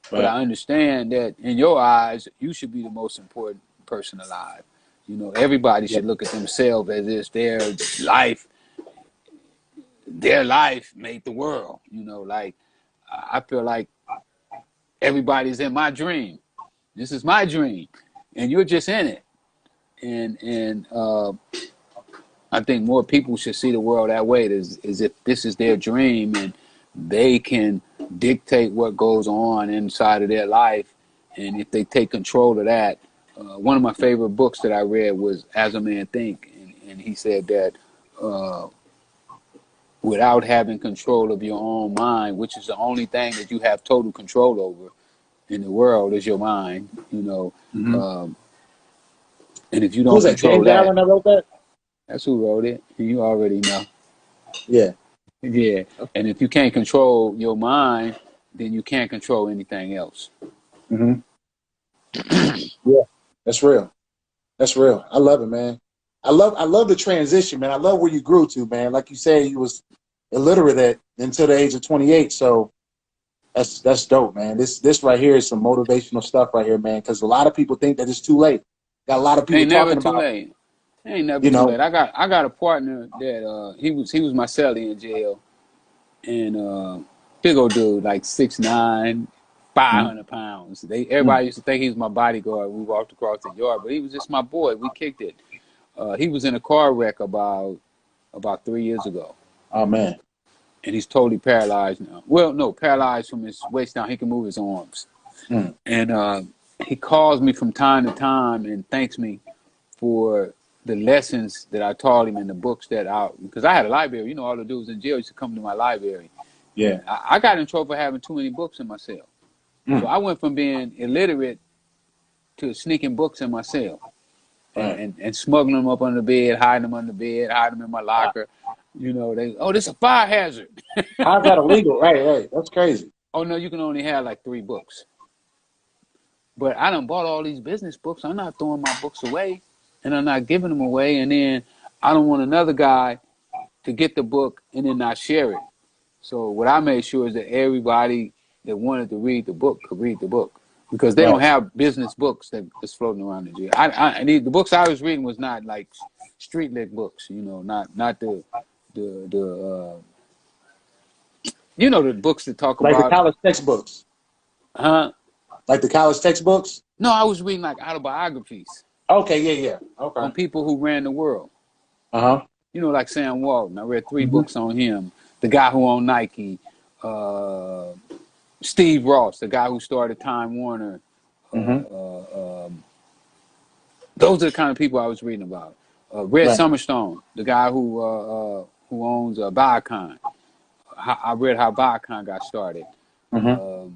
[SPEAKER 2] But
[SPEAKER 3] Right.
[SPEAKER 2] I understand that in your eyes, you should be the most important person alive. You know, everybody
[SPEAKER 3] Yeah.
[SPEAKER 2] should look at themselves as if their life made the world. You know, like I feel like everybody's in my dream. This is my dream, and you're just in it. And I think more people should see the world that way, as if this is their dream, and they can dictate what goes on inside of their life. And if they take control of that, one of my favorite books that I read was As a Man Think, and he said that without having control of your own mind, which is the only thing that you have total control over in the world, is your mind, you know.
[SPEAKER 3] Mm-hmm.
[SPEAKER 2] And if you
[SPEAKER 3] Who's
[SPEAKER 2] don't
[SPEAKER 3] that?
[SPEAKER 2] control
[SPEAKER 3] James
[SPEAKER 2] that,
[SPEAKER 3] Allen that wrote that?
[SPEAKER 2] that's who wrote it. You already know.
[SPEAKER 3] Yeah.
[SPEAKER 2] Yeah. And if you can't control your mind, then you can't control anything else.
[SPEAKER 3] Mm-hmm. Yeah. That's real. That's real. I love it, man. I love the transition, man. I love where you grew to, man. Like you said, you was illiterate until the age of 28. So that's dope, man. This right here is some motivational stuff right here, man. Because a lot of people think that it's too late. Got a lot of people
[SPEAKER 2] Ain't never
[SPEAKER 3] talking
[SPEAKER 2] too
[SPEAKER 3] about,
[SPEAKER 2] late. Ain't never
[SPEAKER 3] you
[SPEAKER 2] too
[SPEAKER 3] know.
[SPEAKER 2] late. I got a partner that he was my cellie in jail, and big old dude, like 6'9",
[SPEAKER 3] Mm-hmm.
[SPEAKER 2] 500 pounds. Everybody used to think he was my bodyguard. We walked across the yard, but he was just my boy. We kicked it. He was in a car wreck about 3 years ago,
[SPEAKER 3] Oh man.
[SPEAKER 2] and he's totally paralyzed now. Well, no, paralyzed from his waist down. He can move his arms,
[SPEAKER 3] Mm.
[SPEAKER 2] and he calls me from time to time and thanks me for the lessons that I taught him in the books because I had a library. You know, all the dudes in jail used to come to my library.
[SPEAKER 3] Yeah.
[SPEAKER 2] And I got in trouble for having too many books in my cell. So
[SPEAKER 3] Mm.
[SPEAKER 2] I went from being illiterate to sneaking books in my cell
[SPEAKER 3] Right.
[SPEAKER 2] and smuggling them up under the bed, hiding them under the bed, hiding them in my locker. You know, this is a fire hazard.
[SPEAKER 3] How's that illegal? Right, right. That's crazy.
[SPEAKER 2] Oh, no, you can only have like 3 books. But I done bought all these business books. I'm not throwing my books away, and I'm not giving them away. And then I don't want another guy to get the book and then not share it. So what I made sure is that everybody that wanted to read the book could read the book, because they don't
[SPEAKER 3] Right.
[SPEAKER 2] have business books that's floating around the jail. The books I was reading was not like street lit books, you know, not the you know, the books that talk
[SPEAKER 3] Like the
[SPEAKER 2] about,
[SPEAKER 3] college textbooks.
[SPEAKER 2] huh?
[SPEAKER 3] Like the college textbooks?
[SPEAKER 2] No, I was reading like autobiographies
[SPEAKER 3] Okay, yeah, yeah.
[SPEAKER 2] on
[SPEAKER 3] Okay.
[SPEAKER 2] people who ran the world.
[SPEAKER 3] Uh-huh.
[SPEAKER 2] You know, like Sam Walton. I read 3
[SPEAKER 3] Mm-hmm.
[SPEAKER 2] books on him. The guy who owned Nike, uh, Steve Ross, the guy who started Time Warner.
[SPEAKER 3] Mm-hmm.
[SPEAKER 2] Those are the kind of people I was reading about. Red
[SPEAKER 3] Right.
[SPEAKER 2] Summerstone, the guy who owns Viacom. I read how Viacom got started.
[SPEAKER 3] Mm-hmm.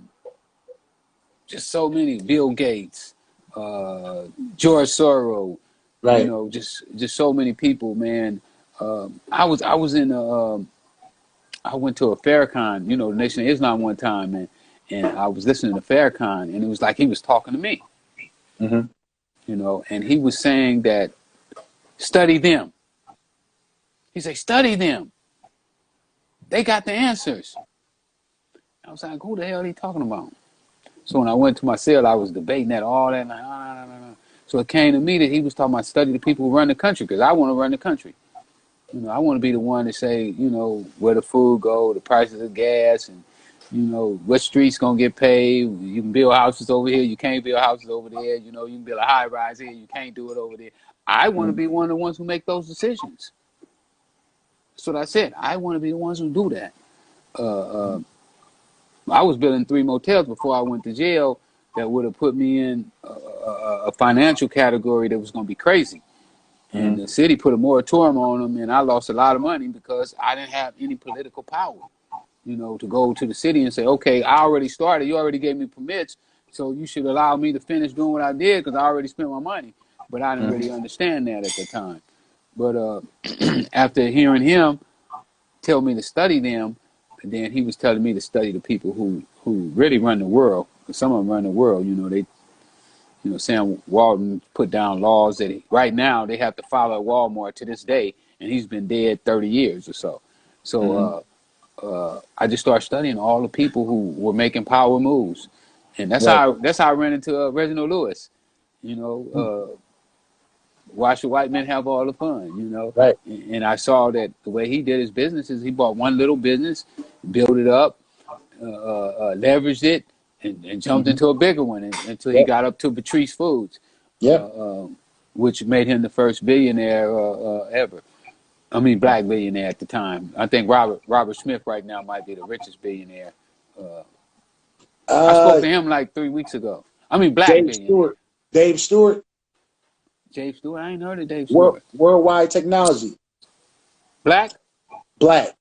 [SPEAKER 2] Just so many. Bill Gates, George Soros. You
[SPEAKER 3] Right.
[SPEAKER 2] know, just so many people, man. I went to a Farrakhan, you know, the Nation of Islam one time, and I was listening to Farrakhan, and it was like he was talking to me,
[SPEAKER 3] Mm-hmm.
[SPEAKER 2] you know, and he was saying that study them. He said, study them. They got the answers. I was like, who the hell are he talking about? So when I went to my cell, I was debating that all that night. No. So it came to me that he was talking about study the people who run the country, because I want to run the country. You know, I want to be the one to say, you know, where the food go, the prices of gas, and, you know, what streets going to get paid. You can build houses over here. You can't build houses over there. You know, you can build a high rise here. You can't do it over there. I want to be one of the ones who make those decisions. That's what I said. I want to be the ones who do that. I was building 3 motels before I went to jail that would have put me in a financial category that was going to be crazy. And
[SPEAKER 3] Mm-hmm.
[SPEAKER 2] the city put a moratorium on them, and I lost a lot of money because I didn't have any political power, you know, to go to the city and say, okay, I already started. You already gave me permits, so you should allow me to finish doing what I did because I already spent my money. But I didn't really understand that at the time. But after hearing him tell me to study them, and then he was telling me to study the people who really run the world. Some of them run the world. Sam Walton put down laws that right now they have to follow Walmart to this day, and he's been dead 30 years or so. So I just started studying all the people who were making power moves, and that's how I ran into Reginald Lewis. Why should white men have all the fun?
[SPEAKER 3] Right.
[SPEAKER 2] And I saw that the way he did his business is he bought one little business, built it up, leveraged it, and jumped into a bigger one until he got up to Patrice Foods, which made him the first billionaire ever. I mean, black billionaire at the time. I think Robert Smith right now might be the richest billionaire. I spoke to him like 3 weeks ago. I mean, black billionaire.
[SPEAKER 3] Dave Stewart.
[SPEAKER 2] Dave Stewart. I ain't heard of Dave Stewart.
[SPEAKER 3] Worldwide Technology.
[SPEAKER 2] Black.
[SPEAKER 3] Yeah,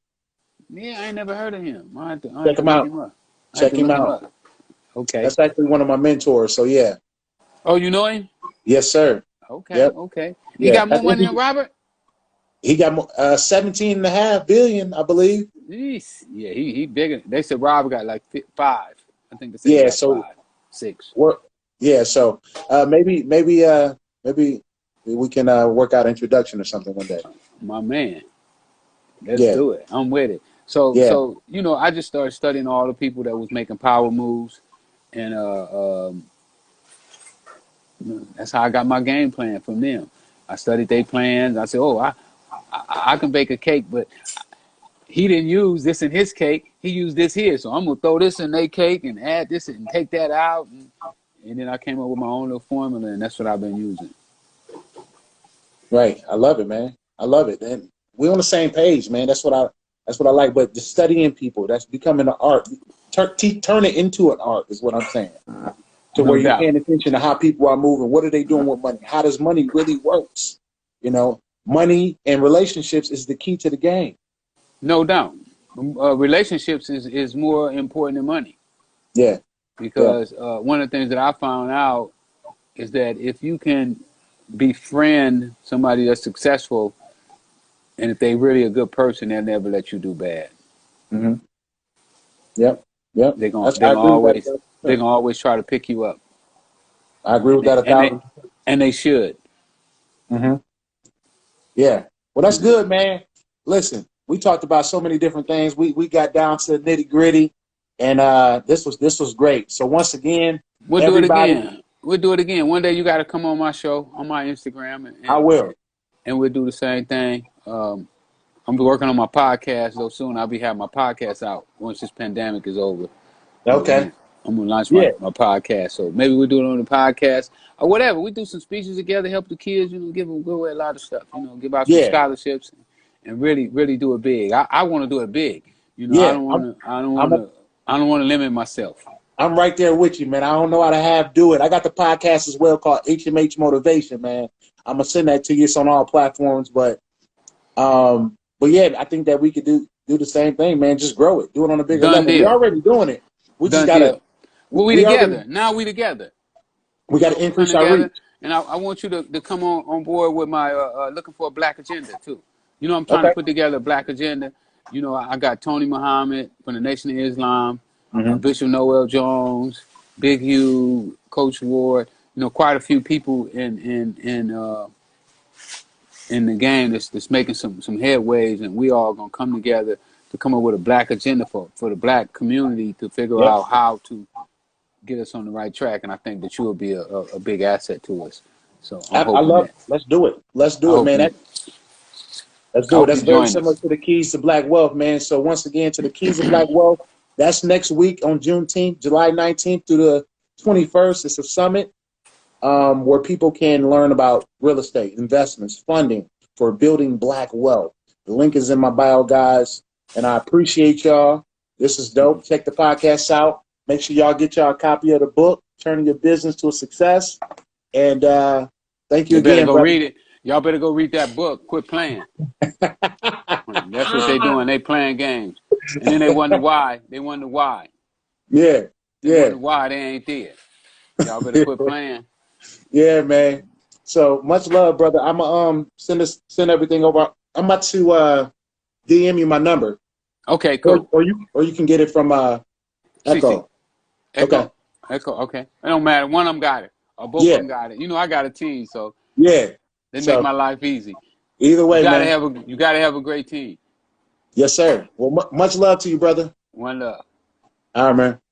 [SPEAKER 2] I ain't never heard of him.
[SPEAKER 3] Check him out. Check him out.
[SPEAKER 2] Okay.
[SPEAKER 3] That's actually one of my mentors. So yeah.
[SPEAKER 2] Oh, you know him?
[SPEAKER 3] Yes, sir.
[SPEAKER 2] Okay. Yep. Okay. He got more money than Robert?
[SPEAKER 3] He got 17.5 billion, I believe.
[SPEAKER 2] Jeez. Yeah, he bigger. They said Robert got like 5. I think they said he got 5, 6.
[SPEAKER 3] Yeah, so maybe we can work out an introduction or something one day.
[SPEAKER 2] My man. Let's do it. I'm with it. So I just started studying all the people that was making power moves, and that's how I got my game plan from them. I studied their plans. I said, I can bake a cake, but he didn't use this in his cake. He used this here, so I'm gonna throw this in their cake and add this and take that out, and then I came up with my own little formula, and that's what I've been using.
[SPEAKER 3] Right, I love it, man. I love it, and we're on the same page, man. That's what I like. But just studying people, that's becoming an art. Turn it into an art is what I'm saying. To where you're paying attention to how people are moving. What are they doing with money? How does money really works? Money and relationships is the key to the game.
[SPEAKER 2] No doubt. Relationships is more important than money.
[SPEAKER 3] Yeah.
[SPEAKER 2] Because one of the things that I found out is that if you can befriend somebody that's successful, and if they really a good person, they'll never let you do bad.
[SPEAKER 3] Mm-hmm. Yep.
[SPEAKER 2] They're gonna always try to pick you up.
[SPEAKER 3] I agree with that 1,000%.
[SPEAKER 2] And they should.
[SPEAKER 3] Mm-hmm. Yeah. Well, that's good, man. Listen, we talked about so many different things. We got down to the nitty gritty, and this was great. So once again,
[SPEAKER 2] we'll do it again. We'll do it again. One day you got to come on my show, on my Instagram, and
[SPEAKER 3] I will.
[SPEAKER 2] And we'll do the same thing. I'm working on my podcast, though. Soon I'll be having my podcast out once this pandemic is over.
[SPEAKER 3] Okay.
[SPEAKER 2] I'm gonna launch my podcast, so maybe we'll do it on the podcast or whatever. We do some speeches together, help the kids, give away a lot of stuff, give out some scholarships, and really, really do it big. I want to do it big. I don't want to limit myself.
[SPEAKER 3] I'm right there with you, man. I don't know how to do it. I got the podcast as well called HMH Motivation, man. I'm gonna send that to you. It's on all platforms, but yeah, I think that we could do the same thing, man. Just grow it, do it on a bigger level. We're already doing it. We just gotta.
[SPEAKER 2] Well, we together. Now we together.
[SPEAKER 3] We got to increase our reach.
[SPEAKER 2] And I want you to come on board with my looking for a black agenda too. I'm trying to put together a black agenda. I got Tony Muhammad from the Nation of Islam, Bishop Noel Jones, Big Hughes, Coach Ward. Quite a few people in the game that's making some headways, and we all gonna come together to come up with a black agenda for the black community to figure out how to get us on the right track. And I think that you will be a big asset to us. So I love it.
[SPEAKER 3] Let's do it. Let's do it, man. Let's do it. That's very similar to the Keys to Black Wealth, man. So once again, to the Keys to Black Wealth, that's next week on Juneteenth, July 19th through the 21st. It's a summit where people can learn about real estate, investments, funding for building black wealth. The link is in my bio, guys. And I appreciate y'all. This is dope. Check the podcast out. Make sure y'all get y'all a copy of the book, Turning Your Business to a Success. And thank you again.
[SPEAKER 2] Better go read it. Y'all better go read that book. Quit playing. That's what they doing. They playing games. And then they wonder why. They wonder why.
[SPEAKER 3] Yeah.
[SPEAKER 2] They wonder why they ain't there. Y'all better quit playing.
[SPEAKER 3] Yeah, man. So much love, brother. I'm gonna send everything over. I'm about to DM you my number.
[SPEAKER 2] Okay, cool.
[SPEAKER 3] Or you can get it from
[SPEAKER 2] CC.
[SPEAKER 3] Echo. Okay.
[SPEAKER 2] Echo. Okay. It don't matter. One of them got it, or both of
[SPEAKER 3] Yeah.
[SPEAKER 2] them got it. You know, I got a team, so
[SPEAKER 3] Yeah.
[SPEAKER 2] they make
[SPEAKER 3] So
[SPEAKER 2] my life easy.
[SPEAKER 3] either way, man.
[SPEAKER 2] You gotta have a great team.
[SPEAKER 3] Yes, sir. Well, much love to you, brother.
[SPEAKER 2] One love.
[SPEAKER 3] All right, man.